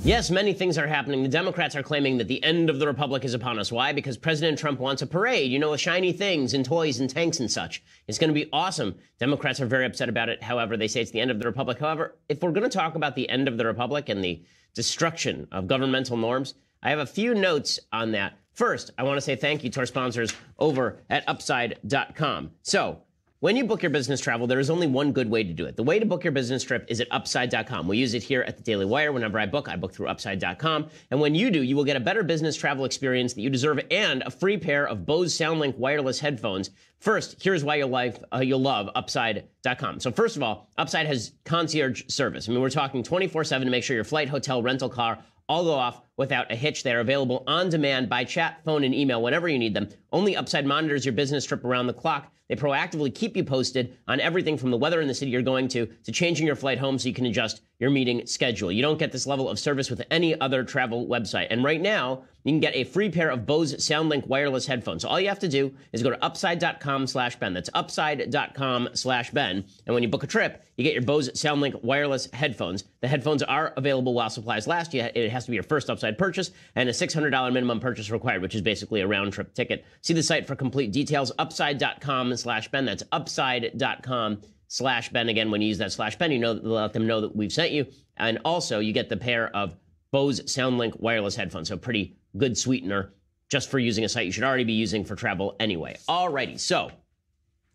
Yes, many things are happening. The Democrats are claiming that the end of the Republic is upon us. Why? Because President Trump wants a parade, with shiny things and toys and tanks and such. It's going to be awesome. Democrats are very upset about it. However, they say it's the end of the Republic. However, if we're going to talk about the end of the Republic and the destruction of governmental norms, I have a few notes on that. First, I want to say thank you to our sponsors over at Upside.com. So, when you book your business travel, there is only one good way to do it. The way to book your business trip is at Upside.com. We use it here at the Daily Wire. Whenever I book through Upside.com. And when you do, you will get a better business travel experience that you deserve and a free pair of Bose SoundLink wireless headphones. First, here's why you'll love Upside.com. So first of all, Upside has concierge service. We're talking 24/7 to make sure your flight, hotel, rental car, all go off without a hitch. They're available on demand by chat, phone, and email whenever you need them. Only Upside monitors your business trip around the clock. They proactively keep you posted on everything from the weather in the city you're going to changing your flight home so you can adjust your meeting schedule. You don't get this level of service with any other travel website. And right now, you can get a free pair of Bose SoundLink wireless headphones. So all you have to do is go to upside.com/Ben. That's upside.com/Ben. And when you book a trip, you get your Bose SoundLink wireless headphones. The headphones are available while supplies last. It has to be your first Upside purchase and a $600 minimum purchase required, which is basically a round-trip ticket. See the site for complete details, upside.com/Ben. That's upside.com/Ben. Again, when you use that /Ben, let them know that we've sent you. And also, you get the pair of Bose SoundLink wireless headphones. So pretty good sweetener just for using a site you should already be using for travel anyway. Alrighty, so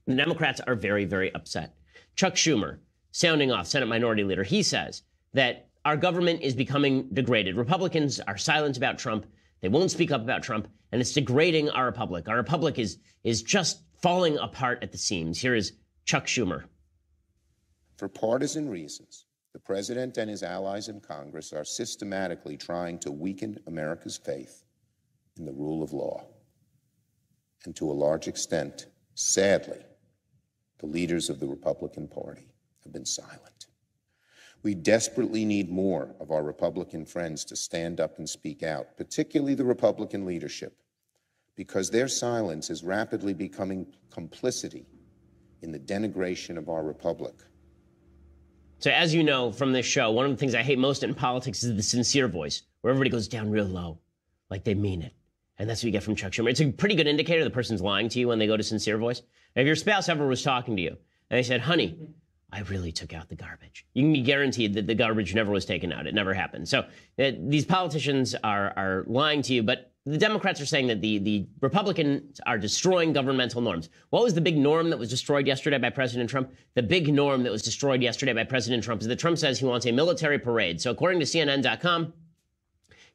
the Democrats are very, very upset. Chuck Schumer, sounding off, Senate Minority Leader, he says that our government is becoming degraded. Republicans are silent about Trump. They won't speak up about Trump, and it's degrading our republic. Our republic is just falling apart at the seams. Here is Chuck Schumer. For partisan reasons, the president and his allies in Congress are systematically trying to weaken America's faith in the rule of law. And to a large extent, sadly, the leaders of the Republican Party have been silent. We desperately need more of our Republican friends to stand up and speak out, particularly the Republican leadership, because their silence is rapidly becoming complicity in the denigration of our republic. So as you know from this show, one of the things I hate most in politics is the sincere voice, where everybody goes down real low, like they mean it. And that's what you get from Chuck Schumer. It's a pretty good indicator the person's lying to you when they go to sincere voice. And if your spouse ever was talking to you and they said, honey, I really took out the garbage, you can be guaranteed that the garbage never was taken out. It never happened. So these politicians are lying to you, but the Democrats are saying that the Republicans are destroying governmental norms. What was the big norm that was destroyed yesterday by President Trump? The big norm that was destroyed yesterday by President Trump is that Trump says he wants a military parade. So according to CNN.com,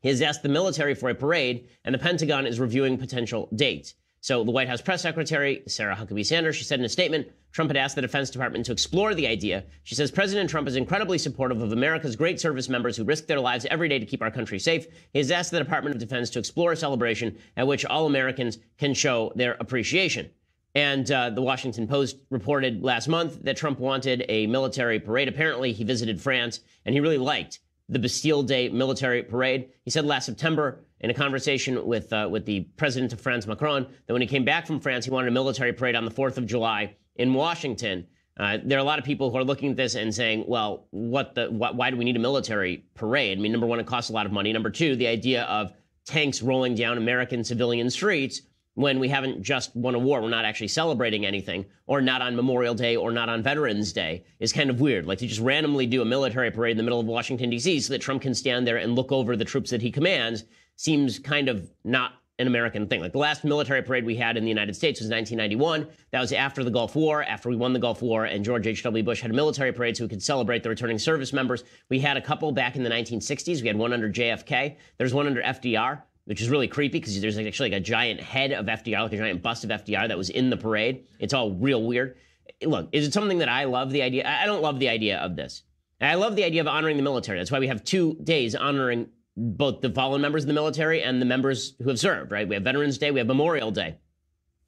he has asked the military for a parade, and the Pentagon is reviewing potential dates. So the White House press secretary, Sarah Huckabee Sanders, she said in a statement, Trump had asked the Defense Department to explore the idea. She says, President Trump is incredibly supportive of America's great service members who risk their lives every day to keep our country safe. He has asked the Department of Defense to explore a celebration at which all Americans can show their appreciation. And the Washington Post reported last month that Trump wanted a military parade. Apparently, he visited France, and he really liked the Bastille Day military parade. He said last September in a conversation with the president of France, Macron, that when he came back from France, he wanted a military parade on the 4th of July in Washington. There are a lot of people who are looking at this and saying, well, why do we need a military parade? I mean, number one, it costs a lot of money. Number two, the idea of tanks rolling down American civilian streets when we haven't just won a war, we're not actually celebrating anything, or not on Memorial Day or not on Veterans Day, is kind of weird. Like to just randomly do a military parade in the middle of Washington, D.C. so that Trump can stand there and look over the troops that he commands seems kind of not an American thing. Like the last military parade we had in the United States was 1991. That was after the Gulf War, after we won the Gulf War, and George H.W. Bush had a military parade so we could celebrate the returning service members. We had a couple back in the 1960s. We had one under JFK. There's one under FDR, which is really creepy because there's actually like a giant head of FDR, like a giant bust of FDR that was in the parade. It's all real weird. Look, is it something that I love the idea? I don't love the idea of this. I love the idea of honoring the military. That's why we have 2 days honoring both the fallen members of the military and the members who have served, right? We have Veterans Day, we have Memorial Day.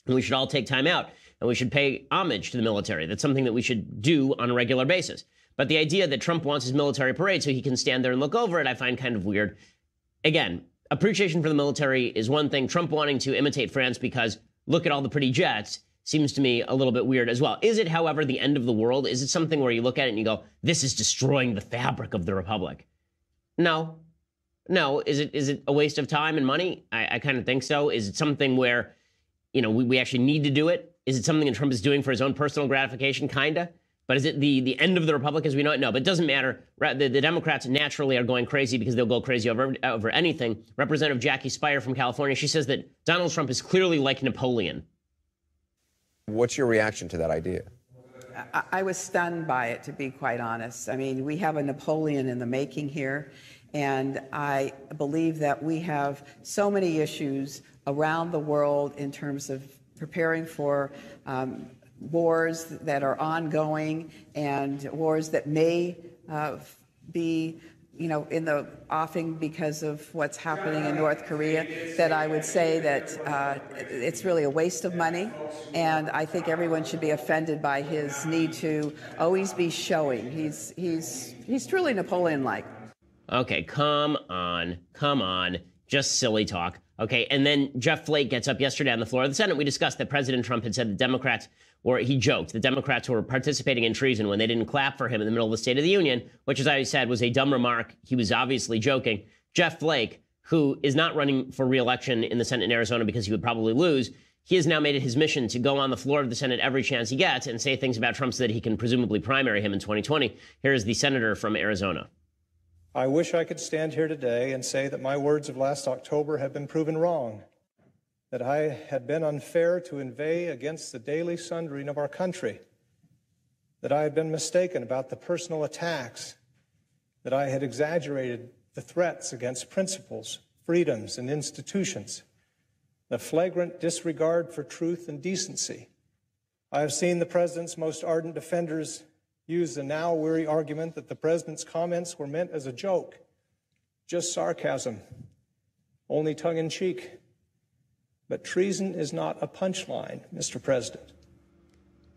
And we should all take time out and we should pay homage to the military. That's something that we should do on a regular basis. But the idea that Trump wants his military parade so he can stand there and look over it, I find kind of weird. Again, appreciation for the military is one thing. Trump wanting to imitate France because look at all the pretty jets seems to me a little bit weird as well. Is it, however, the end of the world? Is it something where you look at it and you go, this is destroying the fabric of the republic? No. No. Is it a waste of time and money? I kind of think so. Is it something where, we actually need to do it? Is it something that Trump is doing for his own personal gratification? Kinda. But is it the end of the republic as we know it? No, but it doesn't matter. The Democrats naturally are going crazy because they'll go crazy over anything. Representative Jackie Speier from California, she says that Donald Trump is clearly like Napoleon. What's your reaction to that idea? I was stunned by it, to be quite honest. I mean, we have a Napoleon in the making here, and I believe that we have so many issues around the world in terms of preparing for wars that are ongoing and wars that may be, in the offing because of what's happening in North Korea, that I would say that it's really a waste of money. And I think everyone should be offended by his need to always be showing. He's truly Napoleon-like. Okay, come on. Just silly talk. Okay, and then Jeff Flake gets up yesterday on the floor of the Senate. We discussed that President Trump had said the Democrats, or he joked, the Democrats were participating in treason when they didn't clap for him in the middle of the State of the Union, which, as I said, was a dumb remark. He was obviously joking. Jeff Flake, who is not running for re-election in the Senate in Arizona because he would probably lose, he has now made it his mission to go on the floor of the Senate every chance he gets and say things about Trump so that he can presumably primary him in 2020. Here is the senator from Arizona. I wish I could stand here today and say that my words of last October have been proven wrong, that I had been unfair to inveigh against the daily sundering of our country, that I had been mistaken about the personal attacks, that I had exaggerated the threats against principles, freedoms, and institutions, the flagrant disregard for truth and decency. I have seen the president's most ardent defenders use the now weary argument that the president's comments were meant as a joke, just sarcasm, only tongue-in-cheek. But treason is not a punchline, Mr. President.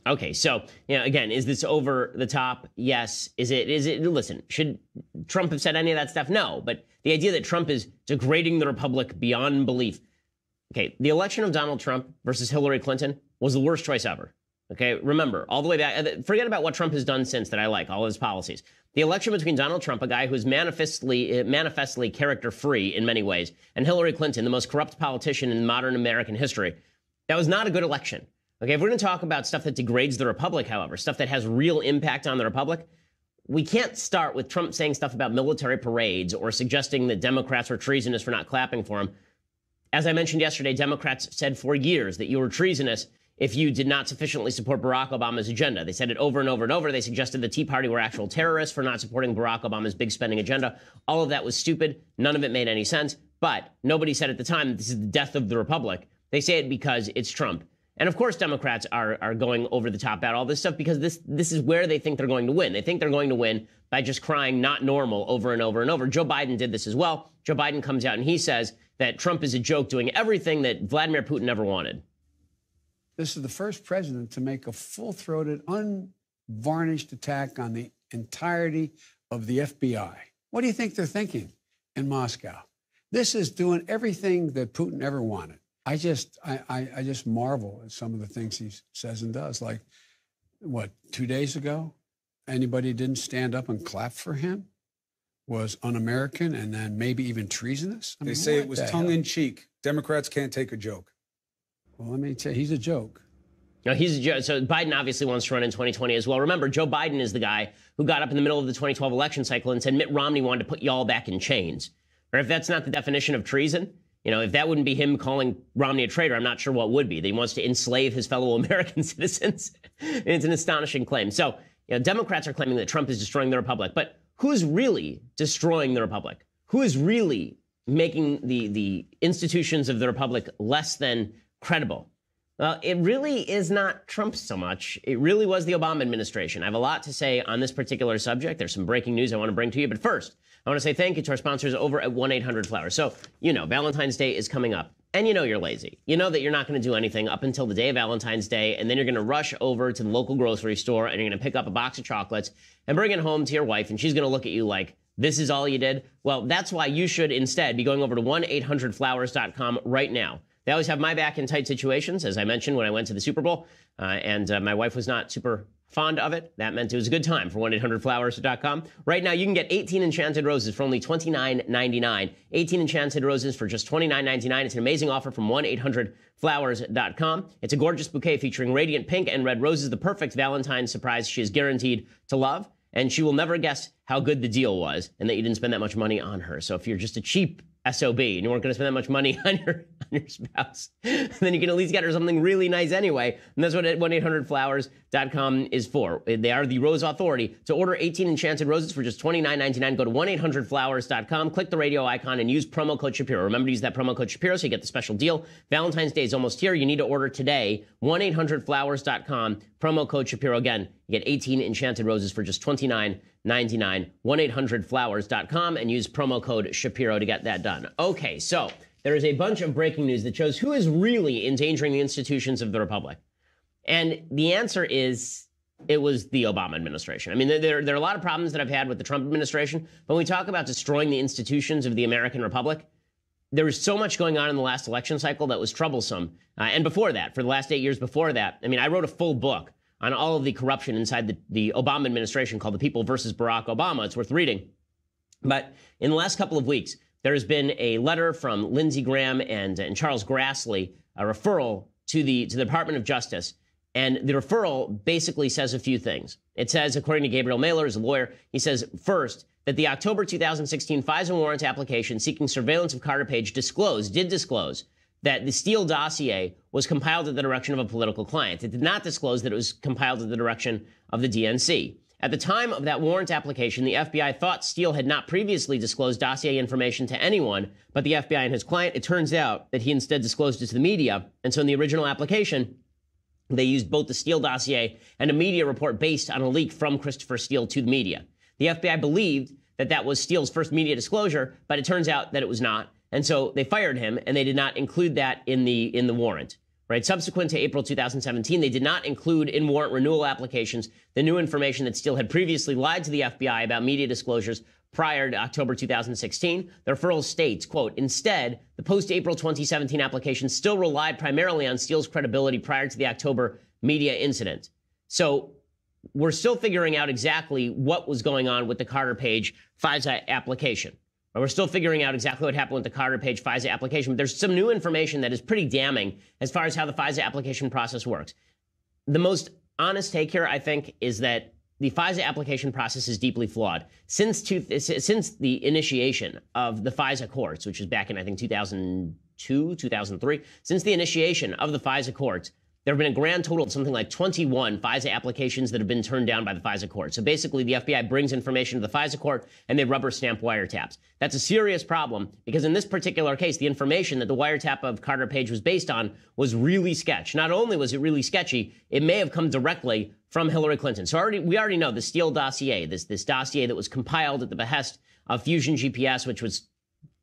Okay, so, again, is this over the top? Yes. Is it, listen, should Trump have said any of that stuff? No, but the idea that Trump is degrading the republic beyond belief. Okay, the election of Donald Trump versus Hillary Clinton was the worst choice ever. Okay, remember, all the way back, forget about what Trump has done since that I like, all his policies. The election between Donald Trump, a guy who's manifestly character-free in many ways, and Hillary Clinton, the most corrupt politician in modern American history, that was not a good election. Okay, if we're going to talk about stuff that degrades the republic, however, stuff that has real impact on the republic, we can't start with Trump saying stuff about military parades or suggesting that Democrats were treasonous for not clapping for him. As I mentioned yesterday, Democrats said for years that you were treasonous if you did not sufficiently support Barack Obama's agenda. They said it over and over and over. They suggested the Tea Party were actual terrorists for not supporting Barack Obama's big spending agenda. All of that was stupid. None of it made any sense. But nobody said at the time that this is the death of the republic. They say it because it's Trump. And of course, Democrats are going over the top about all this stuff because this is where they think they're going to win. They think they're going to win by just crying not normal over and over and over. Joe Biden did this as well. Joe Biden comes out and he says that Trump is a joke doing everything that Vladimir Putin ever wanted. This is the first president to make a full-throated, unvarnished attack on the entirety of the FBI. What do you think they're thinking in Moscow? This is doing everything that Putin ever wanted. I just marvel at some of the things he says and does. Like, what, 2 days ago, anybody didn't stand up and clap for him was un-American and then maybe even treasonous? They say it was tongue-in-cheek. Democrats can't take a joke. Well, let me tell you, he's a joke. No, he's a joke. So Biden obviously wants to run in 2020 as well. Remember, Joe Biden is the guy who got up in the middle of the 2012 election cycle and said Mitt Romney wanted to put y'all back in chains. Or if that's not the definition of treason, if that wouldn't be him calling Romney a traitor, I'm not sure what would be. That he wants to enslave his fellow American citizens. It's an astonishing claim. So, Democrats are claiming that Trump is destroying the republic. But who's really destroying the republic? Who is really making the institutions of the republic less than credible? Well, it really is not Trump so much. It really was the Obama administration. I have a lot to say on this particular subject. There's some breaking news I want to bring to you. But first, I want to say thank you to our sponsors over at 1-800-Flowers. So, Valentine's Day is coming up. And you're lazy. You know that you're not going to do anything up until the day of Valentine's Day. And then you're going to rush over to the local grocery store and you're going to pick up a box of chocolates and bring it home to your wife. And she's going to look at you like, this is all you did? Well, that's why you should instead be going over to 1-800-Flowers.com right now. They always have my back in tight situations, as I mentioned when I went to the Super Bowl, and my wife was not super fond of it. That meant it was a good time for 1-800-Flowers.com. Right now, you can get 18 enchanted roses for only $29.99. 18 enchanted roses for just $29.99. It's an amazing offer from 1-800-Flowers.com. It's a gorgeous bouquet featuring radiant pink and red roses, the perfect Valentine's surprise she is guaranteed to love. And she will never guess how good the deal was and that you didn't spend that much money on her. So if you're just a cheap SOB and you weren't going to spend that much money on your spouse, then you can at least get her something really nice anyway. And that's what 1-800-Flowers.com is for. They are the rose authority. To order 18 enchanted roses for just $29.99, go to 1-800-Flowers.com, click the radio icon, and use promo code Shapiro. Remember to use that promo code Shapiro so you get the special deal. Valentine's Day is almost here. You need to order today. 1-800-Flowers.com, promo code Shapiro. Again, you get 18 enchanted roses for just $29.99. 1-800-Flowers.com, and use promo code Shapiro to get that done. Okay, so there is a bunch of breaking news that shows who is really endangering the institutions of the republic. And the answer is it was the Obama administration. I mean, there are a lot of problems that I've had with the Trump administration, but when we talk about destroying the institutions of the American republic, there was so much going on in the last election cycle that was troublesome. And before that, for the last 8 years before that, I mean, I wrote a full book on all of the corruption inside the Obama administration called The People versus Barack Obama. It's worth reading. But in the last couple of weeks, there has been a letter from Lindsey Graham and Charles Grassley, a referral to the Department of Justice. And the referral basically says a few things. It says, according to Gabriel Mailer, as a lawyer, he says, first, that the October 2016 FISA warrant application seeking surveillance of Carter Page did disclose that the Steele dossier was compiled at the direction of a political client. It did not disclose that it was compiled at the direction of the DNC. At the time of that warrant application, the FBI thought Steele had not previously disclosed dossier information to anyone but the FBI and his client. It turns out that he instead disclosed it to the media. And so in the original application, they used both the Steele dossier and a media report based on a leak from Christopher Steele to the media. The FBI believed that that was Steele's first media disclosure, but it turns out that it was not. And so they fired him, and they did not include that in the warrant. Right? Subsequent to April 2017, they did not include in warrant renewal applications the new information that Steele had previously lied to the FBI about media disclosures prior to October 2016. The referral states, quote, instead, the post-April 2017 application still relied primarily on Steele's credibility prior to the October media incident. So we're still figuring out exactly what was going on with the Carter Page FISA application. We're still figuring out exactly what happened with the Carter Page FISA application, but there's some new information that is pretty damning as far as how the FISA application process works. The most honest take here, I think, is that the FISA application process is deeply flawed. Since the initiation of the FISA courts, which is back in, I think, 2002, 2003, since the initiation of the FISA courts, there have been a grand total of something like 21 FISA applications that have been turned down by the FISA court. So basically, the FBI brings information to the FISA court and they rubber stamp wiretaps. That's a serious problem because in this particular case, the information that the wiretap of Carter Page was based on was really sketch. Not only was it really sketchy, it may have come directly from Hillary Clinton. So we already know the Steele dossier, this dossier that was compiled at the behest of Fusion GPS, which was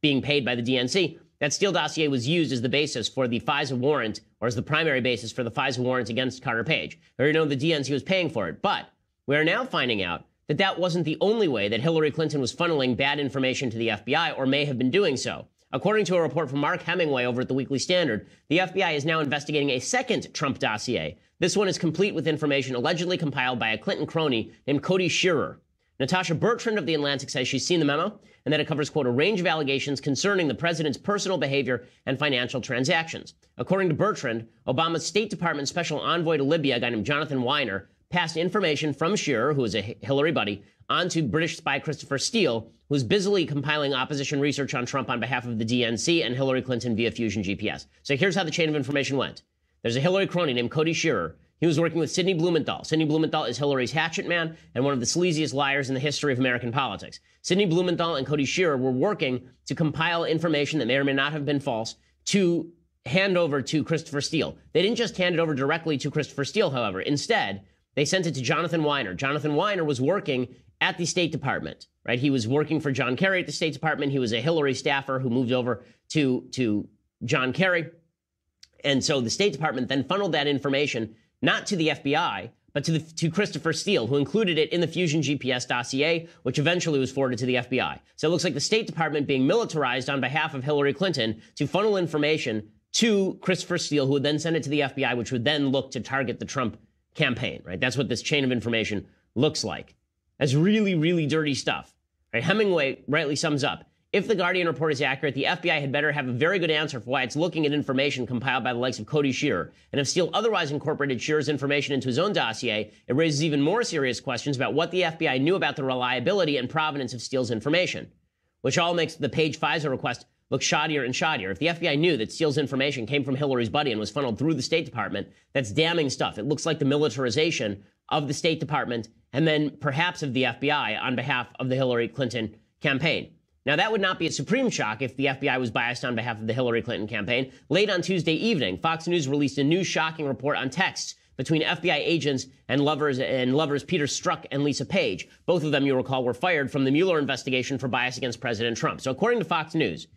being paid by the DNC. That Steele dossier was used as the basis for the FISA warrant, or as the primary basis for the FISA warrant against Carter Page. We already know the DNC was paying for it. But we are now finding out that that wasn't the only way that Hillary Clinton was funneling bad information to the FBI, or may have been doing so. According to a report from Mark Hemingway over at the Weekly Standard, the FBI is now investigating a second Trump dossier. This one is complete with information allegedly compiled by a Clinton crony named Cody Shearer. Natasha Bertrand of The Atlantic says she's seen the memo and that it covers, quote, a range of allegations concerning the president's personal behavior and financial transactions. According to Bertrand, Obama's State Department special envoy to Libya, a guy named Jonathan Weiner, passed information from Shearer, who is a Hillary buddy, on to British spy Christopher Steele, who's busily compiling opposition research on Trump on behalf of the DNC and Hillary Clinton via Fusion GPS. So here's how the chain of information went. There's a Hillary crony named Cody Shearer. He was working with Sidney Blumenthal. Sidney Blumenthal is Hillary's hatchet man and one of the sleaziest liars in the history of American politics. Sidney Blumenthal and Cody Shearer were working to compile information that may or may not have been false to hand over to Christopher Steele. They didn't just hand it over directly to Christopher Steele, however. Instead, they sent it to Jonathan Weiner. Jonathan Weiner was working at the State Department, right? He was working for John Kerry at the State Department. He was a Hillary staffer who moved over to John Kerry. And so the State Department then funneled that information not to the FBI, but to Christopher Steele, who included it in the Fusion GPS dossier, which eventually was forwarded to the FBI. So it looks like the State Department being militarized on behalf of Hillary Clinton to funnel information to Christopher Steele, who would then send it to the FBI, which would then look to target the Trump campaign, right? That's what this chain of information looks like. That's really, really dirty stuff. Right? Hemingway rightly sums up, if the Guardian report is accurate, the FBI had better have a very good answer for why it's looking at information compiled by the likes of Cody Shearer. And if Steele otherwise incorporated Shearer's information into his own dossier, it raises even more serious questions about what the FBI knew about the reliability and provenance of Steele's information, which all makes the Page FISA request look shoddier and shoddier. If the FBI knew that Steele's information came from Hillary's buddy and was funneled through the State Department, that's damning stuff. It looks like the militarization of the State Department and then perhaps of the FBI on behalf of the Hillary Clinton campaign. Now, that would not be a supreme shock if the FBI was biased on behalf of the Hillary Clinton campaign. Late on Tuesday evening, Fox News released a new shocking report on texts between FBI agents and lovers Peter Strzok and Lisa Page. Both of them, you recall, were fired from the Mueller investigation for bias against President Trump. So according to Fox News,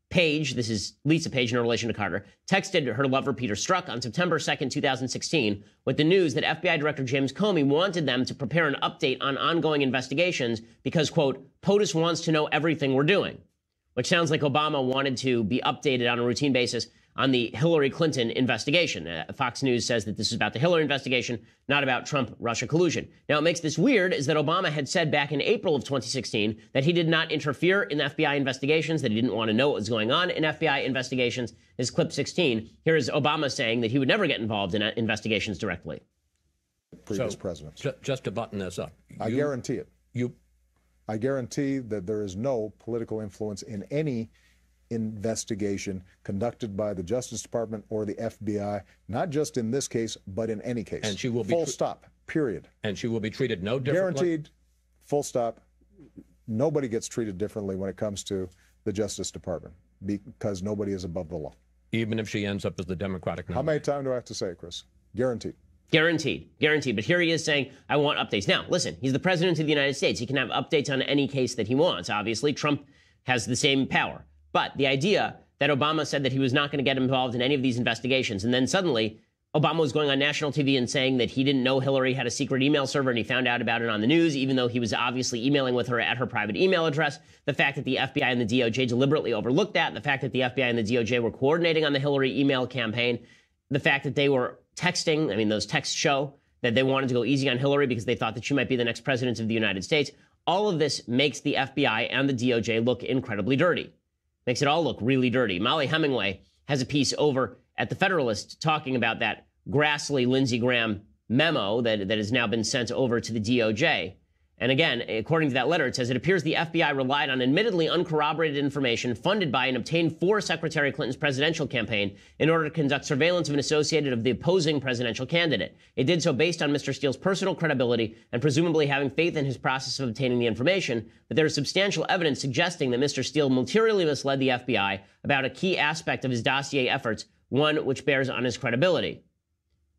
Page, this is Lisa Page in her relation to Carter, texted her lover Peter Strzok on September 2nd, 2016, with the news that FBI Director James Comey wanted them to prepare an update on ongoing investigations because, quote, POTUS wants to know everything we're doing, which sounds like Obama wanted to be updated on a routine basis on the Hillary Clinton investigation. Fox News says that this is about the Hillary investigation, not about Trump-Russia collusion. Now, what makes this weird is that Obama had said back in April of 2016 that he did not interfere in FBI investigations, that he didn't want to know what was going on in FBI investigations. This is clip 16. Here is Obama saying that he would never get involved in investigations directly. Previous presidents. Just to button this up. I guarantee it. I guarantee that there is no political influence in any investigation conducted by the Justice Department or the FBI, not just in this case, but in any case. And she will be full stop, period. And she will be treated no differently? Guaranteed, full stop. Nobody gets treated differently when it comes to the Justice Department because nobody is above the law. Even if she ends up as the Democratic nominee? How many times do I have to say it, Chris? Guaranteed. Guaranteed. Guaranteed. But here he is saying, I want updates. Now, listen, he's the president of the United States. He can have updates on any case that he wants. Obviously, Trump has the same power. But the idea that Obama said that he was not going to get involved in any of these investigations, and then suddenly Obama was going on national TV and saying that he didn't know Hillary had a secret email server and he found out about it on the news, even though he was obviously emailing with her at her private email address. The fact that the FBI and the DOJ deliberately overlooked that, the fact that the FBI and the DOJ were coordinating on the Hillary email campaign, the fact that they were texting, I mean, those texts show that they wanted to go easy on Hillary because they thought that she might be the next president of the United States. All of this makes the FBI and the DOJ look incredibly dirty. Makes it all look really dirty. Molly Hemingway has a piece over at The Federalist talking about that Grassley-Lindsey Graham memo that has now been sent over to the DOJ. And again, according to that letter, it says it appears the FBI relied on admittedly uncorroborated information funded by and obtained for Secretary Clinton's presidential campaign in order to conduct surveillance of an associate of the opposing presidential candidate. It did so based on Mr. Steele's personal credibility and presumably having faith in his process of obtaining the information, but there is substantial evidence suggesting that Mr. Steele materially misled the FBI about a key aspect of his dossier efforts, one which bears on his credibility.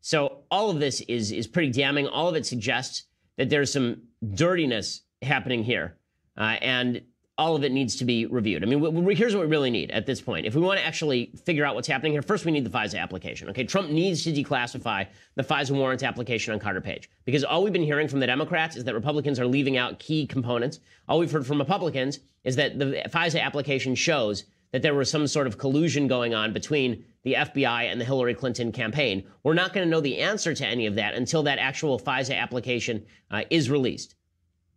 So all of this is pretty damning. All of it suggests that there's some dirtiness happening here, and all of it needs to be reviewed. I mean, here's what we really need at this point. If we want to actually figure out what's happening here, first we need the FISA application. Okay, Trump needs to declassify the FISA warrant application on Carter Page, because all we've been hearing from the Democrats is that Republicans are leaving out key components. All we've heard from Republicans is that the FISA application shows that there was some sort of collusion going on between the FBI and the Hillary Clinton campaign. We're not going to know the answer to any of that until that actual FISA application is released.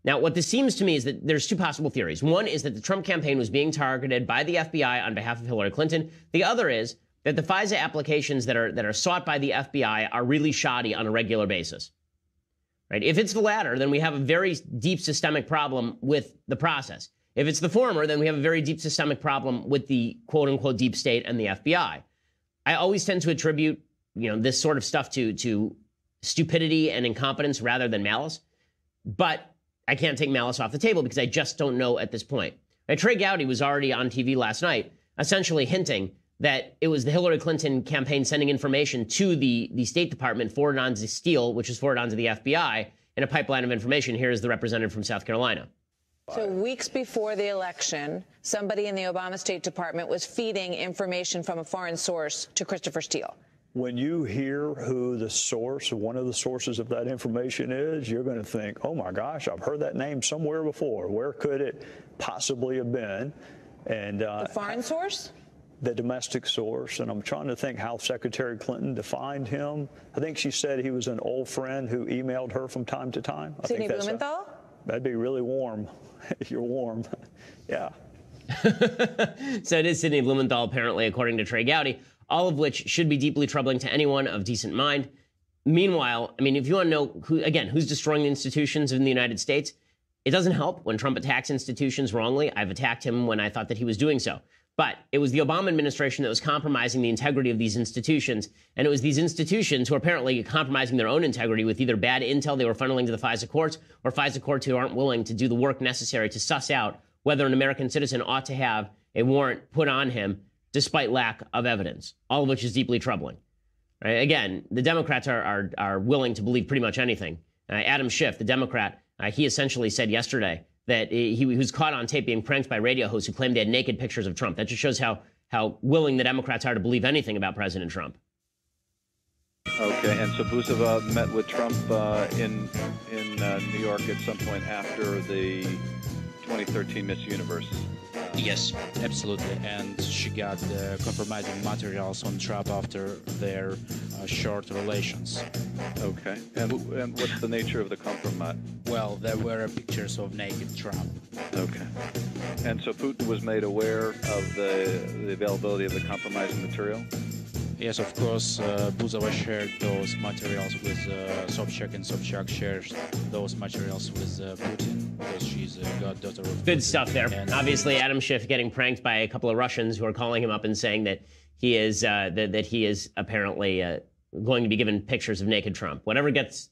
Now, what this seems to me is that there's two possible theories. One is that the Trump campaign was being targeted by the FBI on behalf of Hillary Clinton. The other is that the FISA applications that are sought by the FBI are really shoddy on a regular basis. Right? If it's the latter, then we have a very deep systemic problem with the process. If it's the former, then we have a very deep systemic problem with the quote-unquote deep state and the FBI. I always tend to attribute, this sort of stuff to stupidity and incompetence rather than malice. But I can't take malice off the table because I just don't know at this point. Now, Trey Gowdy was already on TV last night, essentially hinting that it was the Hillary Clinton campaign sending information to the State Department forwarded on to Steele, which is forwarded on to the FBI in a pipeline of information. Here is the representative from South Carolina. So weeks before the election, somebody in the Obama State Department was feeding information from a foreign source to Christopher Steele. When you hear who the source, one of the sources of that information is, you're going to think, oh, my gosh, I've heard that name somewhere before. Where could it possibly have been? And the foreign source? The domestic source. And I'm trying to think how Secretary Clinton defined him. I think she said he was an old friend who emailed her from time to time. Sidney Blumenthal? That'd be really warm. You're warm. Yeah. So it is Sidney Blumenthal, apparently, according to Trey Gowdy, all of which should be deeply troubling to anyone of decent mind. Meanwhile, I mean, if you want to know, who's destroying the institutions in the United States, it doesn't help when Trump attacks institutions wrongly. I've attacked him when I thought that he was doing so. But it was the Obama administration that was compromising the integrity of these institutions. And it was these institutions who are apparently compromising their own integrity with either bad intel they were funneling to the FISA courts or FISA courts who aren't willing to do the work necessary to suss out whether an American citizen ought to have a warrant put on him despite lack of evidence, all of which is deeply troubling. Right? Again, the Democrats are willing to believe pretty much anything. Adam Schiff, the Democrat, he essentially said yesterday that he was caught on tape being pranked by radio hosts who claimed they had naked pictures of Trump. That just shows how willing the Democrats are to believe anything about President Trump. Okay, and so Bouzova met with Trump in New York at some point after the 2013 Miss Universe. Yes, absolutely. And she got compromising materials on Trump after their short relations. Okay. And what's the nature of the compromise? Well, there were pictures of naked Trump. Okay. And so Putin was made aware of the availability of the compromising material? Yes, of course, Bouzova shared those materials with Sobchak, and Sobchak shares those materials with Putin because she's a goddaughter of Good Putin. stuff there. And obviously, Adam Schiff getting pranked by a couple of Russians who are calling him up and saying that he is that he is apparently going to be given pictures of naked Trump. Whatever gets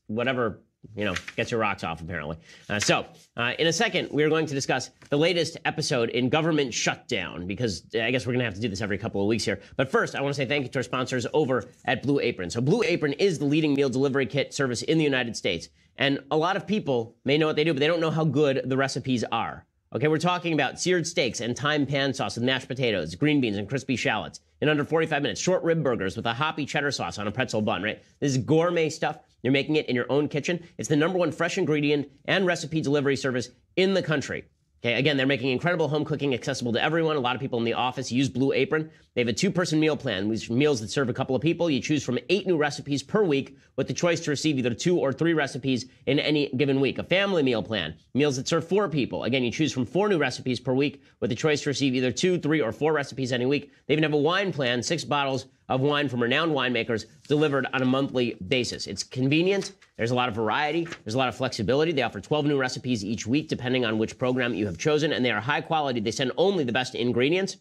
your rocks off, apparently. So in a second, we are going to discuss the latest episode in government shutdown, because I guess we're going to have to do this every couple of weeks here. But first, I want to say thank you to our sponsors over at Blue Apron. So Blue Apron is the leading meal delivery kit service in the United States. And a lot of people may know what they do, but they don't know how good the recipes are. Okay, we're talking about seared steaks and thyme pan sauce with mashed potatoes, green beans, and crispy shallots in under 45 minutes. Short rib burgers with a hoppy cheddar sauce on a pretzel bun, right? This is gourmet stuff. You're making it in your own kitchen. It's the #1 fresh ingredient and recipe delivery service in the country. Okay, again, they're making incredible home cooking accessible to everyone. A lot of people in the office use Blue Apron. They have a 2-person meal plan, which meals that serve a couple of people. You choose from 8 new recipes per week with the choice to receive either 2 or 3 recipes in any given week. A family meal plan, meals that serve 4 people. Again, you choose from 4 new recipes per week with the choice to receive either 2, 3, or 4 recipes any week. They even have a wine plan, 6 bottles of wine from renowned winemakers delivered on a monthly basis. It's convenient. There's a lot of variety. There's a lot of flexibility. They offer 12 new recipes each week, depending on which program you have chosen, and they are high quality. They send only the best ingredients.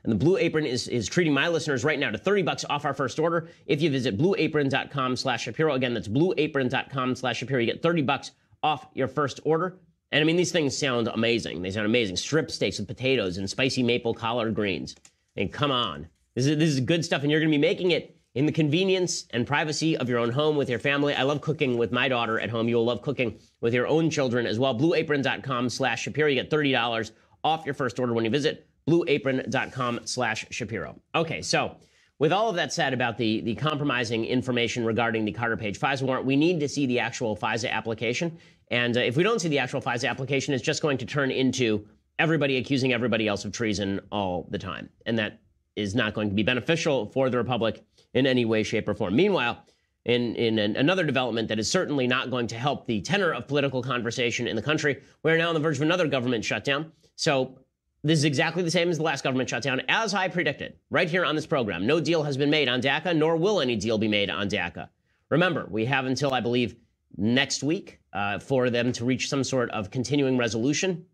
And the Blue Apron is treating my listeners right now to $30 off our first order if you visit blueapron.com/Shapiro. Again, that's blueapron.com/Shapiro. You get $30 off your first order. And I mean, these things sound amazing. They sound amazing. Strip steaks with potatoes and spicy maple collard greens. And come on. This is good stuff, and you're going to be making it in the convenience and privacy of your own home with your family. I love cooking with my daughter at home. You will love cooking with your own children as well. blueapron.com/Shapiro. You get $30 off your first order when you visit blueapron.com/Shapiro. Okay, so with all of that said about the compromising information regarding the Carter Page FISA warrant, we need to see the actual FISA application. And if we don't see the actual FISA application, it's just going to turn into everybody accusing everybody else of treason all the time. And that is not going to be beneficial for the Republic in any way, shape, or form. Meanwhile, in another development that is certainly not going to help the tenor of political conversation in the country, we're now on the verge of another government shutdown. So this is exactly the same as the last government shutdown, as I predicted, right here on this program. No deal has been made on DACA, nor will any deal be made on DACA. Remember, we have until, I believe, next week for them to reach some sort of continuing resolution,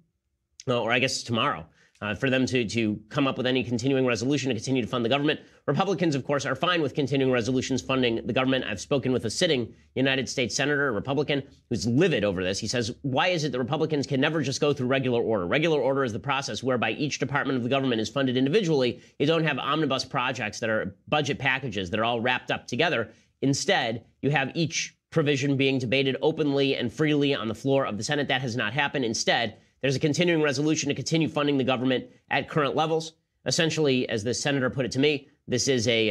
or I guess tomorrow, for them to come up with any continuing resolution to continue to fund the government. Republicans, of course, are fine with continuing resolutions funding the government. I've spoken with a sitting United States Senator, a Republican, who's livid over this. He says, why is it that Republicans can never just go through regular order? Regular order is the process whereby each department of the government is funded individually. You don't have omnibus projects that are budget packages that are all wrapped up together. Instead, you have each provision being debated openly and freely on the floor of the Senate. That has not happened. Instead, there's a continuing resolution to continue funding the government at current levels. Essentially, as the senator put it to me, this is a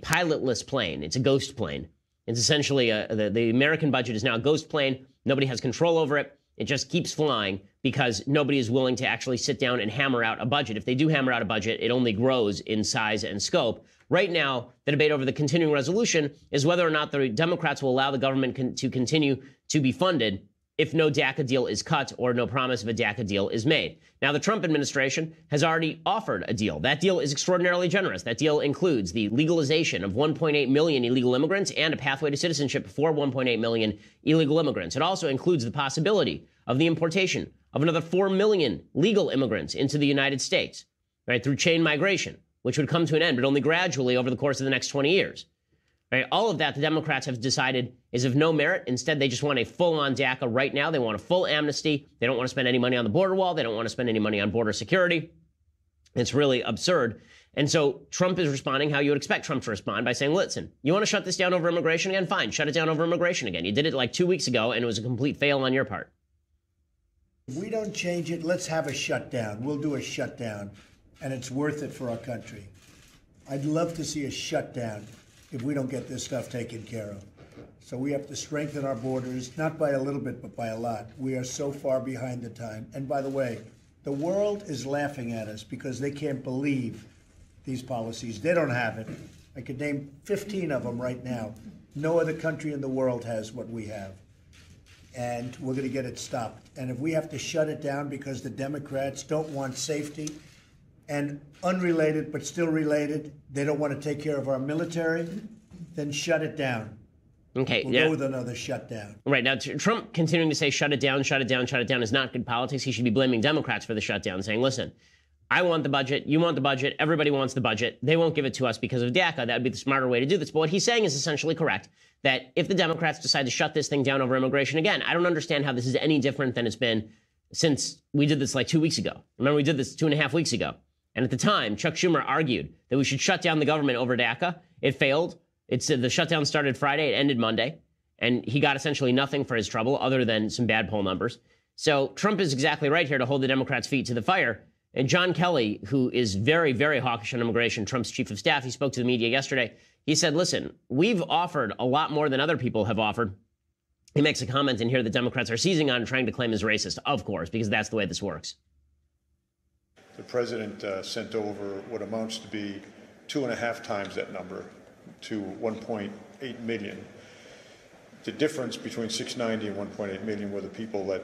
pilotless plane. It's a ghost plane. It's essentially the American budget is now a ghost plane. Nobody has control over it. It just keeps flying because nobody is willing to actually sit down and hammer out a budget. If they do hammer out a budget, it only grows in size and scope. Right now, the debate over the continuing resolution is whether or not the Democrats will allow the government to continue to be funded if no DACA deal is cut or no promise of a DACA deal is made. Now, the Trump administration has already offered a deal. That deal is extraordinarily generous. That deal includes the legalization of 1.8 million illegal immigrants and a pathway to citizenship for 1.8 million illegal immigrants. It also includes the possibility of the importation of another 4 million legal immigrants into the United States, right, through chain migration, which would come to an end, but only gradually over the course of the next 20 years. Right? All of that, the Democrats have decided, is of no merit. Instead, they just want a full-on DACA right now. They want a full amnesty. They don't want to spend any money on the border wall. They don't want to spend any money on border security. It's really absurd. And so Trump is responding how you would expect Trump to respond, by saying, listen, you want to shut this down over immigration again? Fine, shut it down over immigration again. You did it like 2 weeks ago, and it was a complete fail on your part. If we don't change it, let's have a shutdown. We'll do a shutdown, and it's worth it for our country. I'd love to see a shutdown if we don't get this stuff taken care of. So we have to strengthen our borders, not by a little bit, but by a lot. We are so far behind the time. And by the way, the world is laughing at us because they can't believe these policies. They don't have it. I could name 15 of them right now. No other country in the world has what we have. And we're going to get it stopped. And if we have to shut it down because the Democrats don't want safety, and unrelated but still related, they don't want to take care of our military, then shut it down. Okay, we'll go with another shutdown. Right, now Trump continuing to say shut it down, shut it down, shut it down is not good politics. He should be blaming Democrats for the shutdown, saying, listen, I want the budget, you want the budget, everybody wants the budget. They won't give it to us because of DACA. That would be the smarter way to do this. But what he's saying is essentially correct, that if the Democrats decide to shut this thing down over immigration again, I don't understand how this is any different than it's been since we did this like 2 weeks ago. Remember, we did this 2.5 weeks ago. And at the time, Chuck Schumer argued that we should shut down the government over DACA. It failed. The shutdown started Friday. It ended Monday. And he got essentially nothing for his trouble other than some bad poll numbers. So Trump is exactly right here to hold the Democrats' feet to the fire. And John Kelly, who is very, very hawkish on immigration, Trump's chief of staff, he spoke to the media yesterday. He said, listen, we've offered a lot more than other people have offered. He makes a comment in here that Democrats are seizing on and trying to claim as racist, of course, because that's the way this works. The president sent over what amounts to be 2.5 times that number to 1.8 million. The difference between 690 and 1.8 million were the people that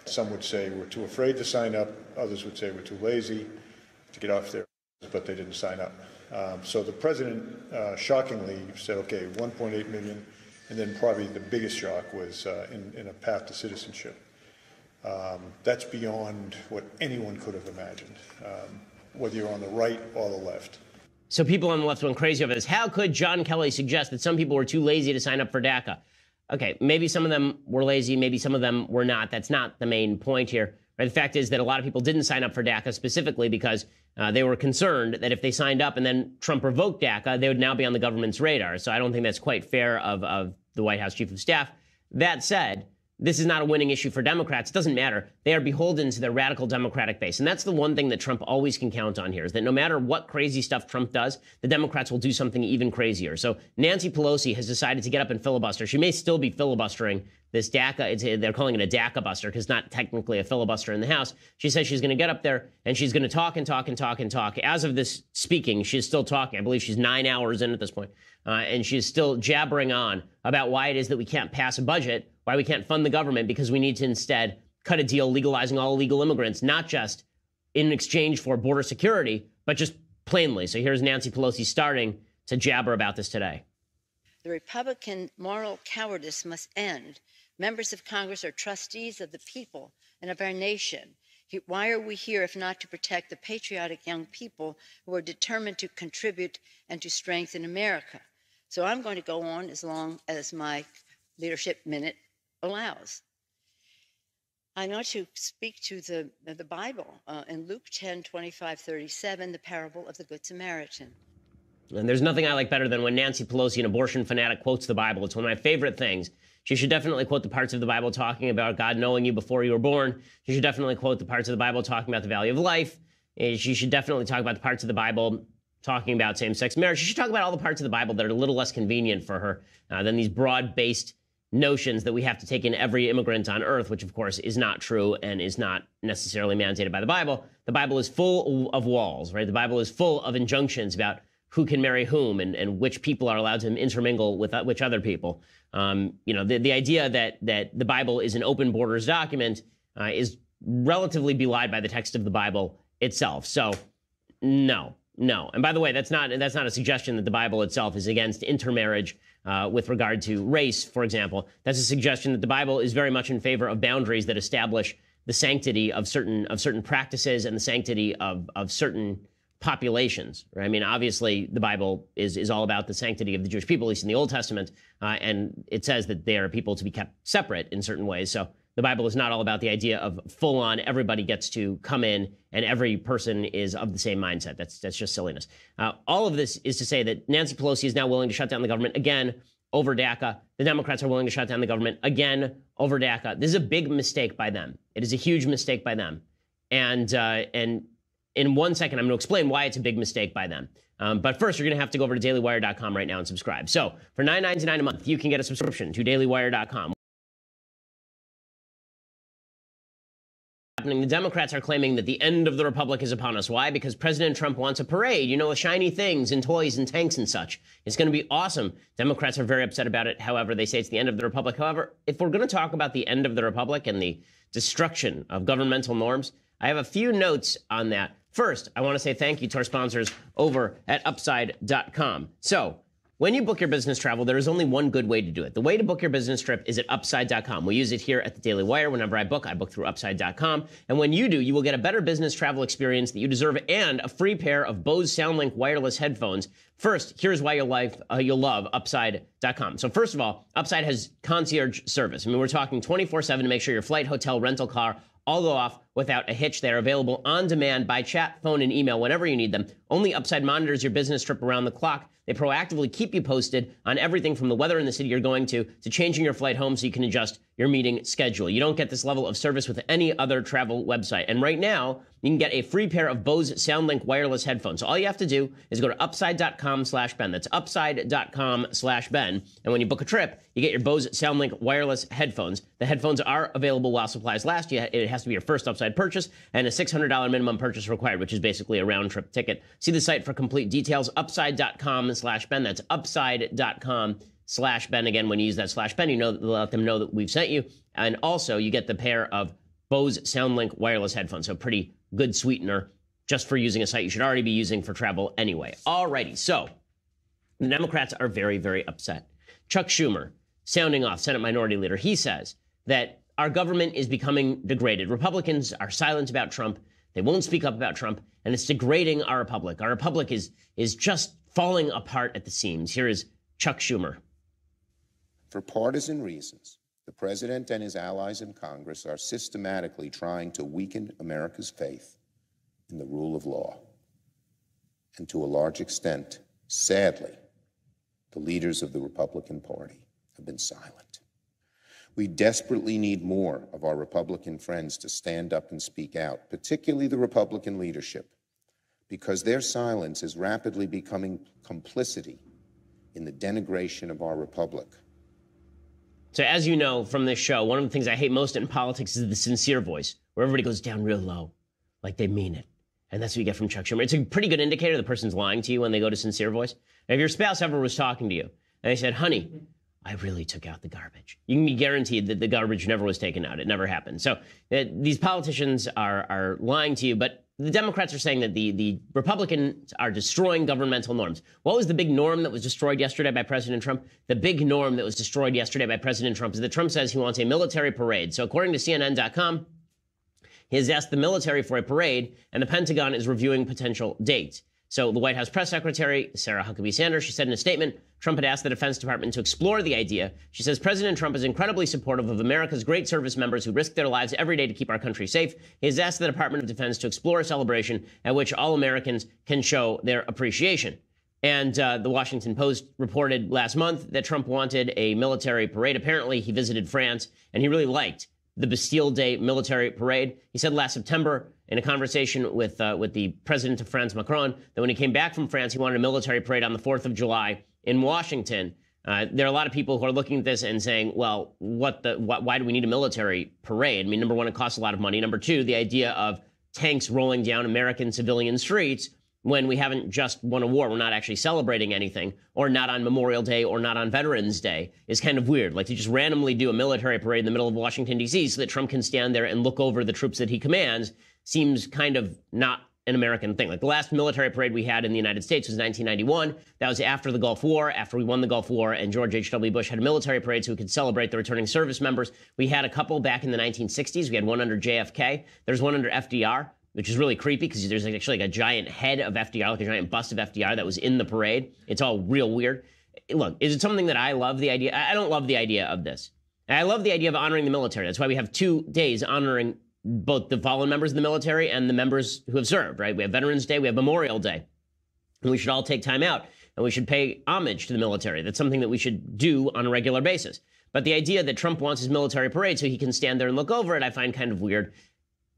some would say were too afraid to sign up, others would say were too lazy to get off their, but they didn't sign up. So the president shockingly said, okay, 1.8 million, and then probably the biggest shock was in a path to citizenship. That's beyond what anyone could have imagined, whether you're on the right or the left. So people on the left went crazy over this. How could John Kelly suggest that some people were too lazy to sign up for DACA? Okay, maybe some of them were lazy, maybe some of them were not. That's not the main point here. Right? The fact is that a lot of people didn't sign up for DACA specifically because they were concerned that if they signed up and then Trump revoked DACA, they would now be on the government's radar. So I don't think that's quite fair of the White House Chief of Staff. That said, this is not a winning issue for Democrats. It doesn't matter. They are beholden to their radical Democratic base. And that's the one thing that Trump always can count on here, is that no matter what crazy stuff Trump does, the Democrats will do something even crazier. So Nancy Pelosi has decided to get up and filibuster. She may still be filibustering this DACA. They're calling it a DACA buster because it's not technically a filibuster in the House. She says she's going to get up there and she's going to talk and talk and talk and talk. As of this speaking, she's still talking. I believe she's 9 hours in at this point. And she's still jabbering on about why it is that we can't pass a budget, why we can't fund the government, because we need to instead cut a deal legalizing all illegal immigrants, not just in exchange for border security, but just plainly. So here's Nancy Pelosi starting to jabber about this today. The Republican moral cowardice must end. Members of Congress are trustees of the people and of our nation. Why are we here if not to protect the patriotic young people who are determined to contribute and to strengthen America? So I'm going to go on as long as my leadership minute allows. I want to speak to the Bible in Luke 10:25-37, the parable of the Good Samaritan. And there's nothing I like better than when Nancy Pelosi, an abortion fanatic, quotes the Bible. It's one of my favorite things. She should definitely quote the parts of the Bible talking about God knowing you before you were born. She should definitely quote the parts of the Bible talking about the value of life. She should definitely talk about the parts of the Bible talking about same-sex marriage. She should talk about all the parts of the Bible that are a little less convenient for her than these broad-based notions that we have to take in every immigrant on earth, which of course is not true and is not necessarily mandated by the Bible. The Bible is full of walls, right? The Bible is full of injunctions about who can marry whom and which people are allowed to intermingle with which other people. The idea that the Bible is an open borders document is relatively belied by the text of the Bible itself. So no. And by the way, that's not a suggestion that the Bible itself is against intermarriage with regard to race, for example. That's a suggestion that the Bible is very much in favor of boundaries that establish the sanctity of certain practices and the sanctity of certain populations, right? I mean, obviously, the Bible is all about the sanctity of the Jewish people, at least in the Old Testament, and it says that they are people to be kept separate in certain ways. So the Bible is not all about the idea of full-on everybody gets to come in and every person is of the same mindset. That's just silliness. All of this is to say that Nancy Pelosi is now willing to shut down the government again over DACA. The Democrats are willing to shut down the government again over DACA. This is a big mistake by them. It is a huge mistake by them. And in 1 second, I'm going to explain why it's a big mistake by them. But first, you're going to have to go over to dailywire.com right now and subscribe. So for $9.99 a month, you can get a subscription to dailywire.com. The Democrats are claiming that the end of the republic is upon us. Why? Because President Trump wants a parade, with shiny things and toys and tanks and such. It's going to be awesome. Democrats are very upset about it. However, they say it's the end of the republic. However, if we're going to talk about the end of the republic and the destruction of governmental norms, I have a few notes on that. First, I want to say thank you to our sponsors over at Upside.com. So, when you book your business travel, there is only one good way to do it. The way to book your business trip is at Upside.com. We use it here at the Daily Wire. Whenever I book through Upside.com. And when you do, you will get a better business travel experience that you deserve and a free pair of Bose SoundLink wireless headphones. First, here's why you'll love Upside.com. So first of all, Upside has concierge service. I mean, we're talking 24/7 to make sure your flight, hotel, rental car all go off without a hitch. They're available on demand by chat, phone, and email whenever you need them. Only Upside monitors your business trip around the clock. They proactively keep you posted on everything from the weather in the city you're going to changing your flight home so you can adjust your meeting schedule. You don't get this level of service with any other travel website. And right now, you can get a free pair of Bose SoundLink wireless headphones. So all you have to do is go to upside.com/Ben. That's upside.com/Ben. And when you book a trip, you get your Bose SoundLink wireless headphones. The headphones are available while supplies last. It has to be your first Upside purchase and a $600 minimum purchase required, which is basically a round-trip ticket. See the site for complete details, upside.com/Ben. That's upside.com/Ben. Again, when you use that /Ben, let them know that we've sent you. And also, you get the pair of Bose SoundLink wireless headphones. So pretty good sweetener just for using a site you should already be using for travel anyway. Alrighty, so the Democrats are very, very upset. Chuck Schumer, sounding off, Senate Minority Leader, he says that our government is becoming degraded. Republicans are silent about Trump. They won't speak up about Trump, and it's degrading our republic. Our republic is just falling apart at the seams. Here is Chuck Schumer. For partisan reasons, the president and his allies in Congress are systematically trying to weaken America's faith in the rule of law. And to a large extent, sadly, the leaders of the Republican Party have been silent. We desperately need more of our Republican friends to stand up and speak out, particularly the Republican leadership, because their silence is rapidly becoming complicity in the denigration of our republic. So as you know from this show, one of the things I hate most in politics is the sincere voice, where everybody goes down real low, like they mean it. And that's what you get from Chuck Schumer. It's a pretty good indicator the person's lying to you when they go to sincere voice. Now, if your spouse ever was talking to you and they said, honey, I really took out the garbage, you can be guaranteed that the garbage never was taken out. It never happened. So these politicians are lying to you, but the Democrats are saying that the Republicans are destroying governmental norms. What was the big norm that was destroyed yesterday by President Trump? The big norm that was destroyed yesterday by President Trump is that Trump says he wants a military parade. So according to CNN.com, he has asked the military for a parade, and the Pentagon is reviewing potential dates. So the White House press secretary, Sarah Huckabee Sanders, she said in a statement, Trump had asked the Defense Department to explore the idea. She says, President Trump is incredibly supportive of America's great service members who risk their lives every day to keep our country safe. He has asked the Department of Defense to explore a celebration at which all Americans can show their appreciation. And the Washington Post reported last month that Trump wanted a military parade. Apparently, he visited France, and he really liked the Bastille Day military parade. He said last September in a conversation with the president of France, Macron, that when he came back from France, he wanted a military parade on the 4th of July in Washington. There are a lot of people who are looking at this and saying, well, why do we need a military parade? I mean, number one, it costs a lot of money. Number two, the idea of tanks rolling down American civilian streets when we haven't just won a war, we're not actually celebrating anything, or not on Memorial Day or not on Veterans Day, is kind of weird. Like to just randomly do a military parade in the middle of Washington, D.C. so that Trump can stand there and look over the troops that he commands seems kind of not an American thing. Like the last military parade we had in the United States was 1991. That was after the Gulf War, after we won the Gulf War, and George H.W. Bush had a military parade so we could celebrate the returning service members. We had a couple back in the 1960s. We had one under JFK. There's one under FDR, which is really creepy because there's actually like a giant head of FDR, like a giant bust of FDR that was in the parade. It's all real weird. Look, is it something that I love the idea? I don't love the idea of this. I love the idea of honoring the military. That's why we have 2 days honoring both the fallen members of the military and the members who have served, right? We have Veterans Day, we have Memorial Day. And we should all take time out and we should pay homage to the military. That's something that we should do on a regular basis. But the idea that Trump wants his military parade so he can stand there and look over it, I find kind of weird.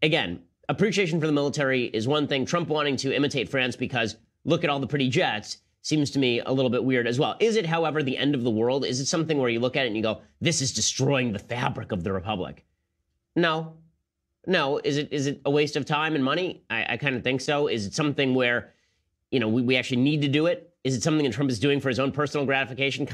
Again, appreciation for the military is one thing. Trump wanting to imitate France because look at all the pretty jets seems to me a little bit weird as well. Is it, however, the end of the world? Is it something where you look at it and you go, this is destroying the fabric of the republic? No. No. Is it a waste of time and money? I kind of think so. Is it something where, we actually need to do it? Is it something that Trump is doing for his own personal gratification?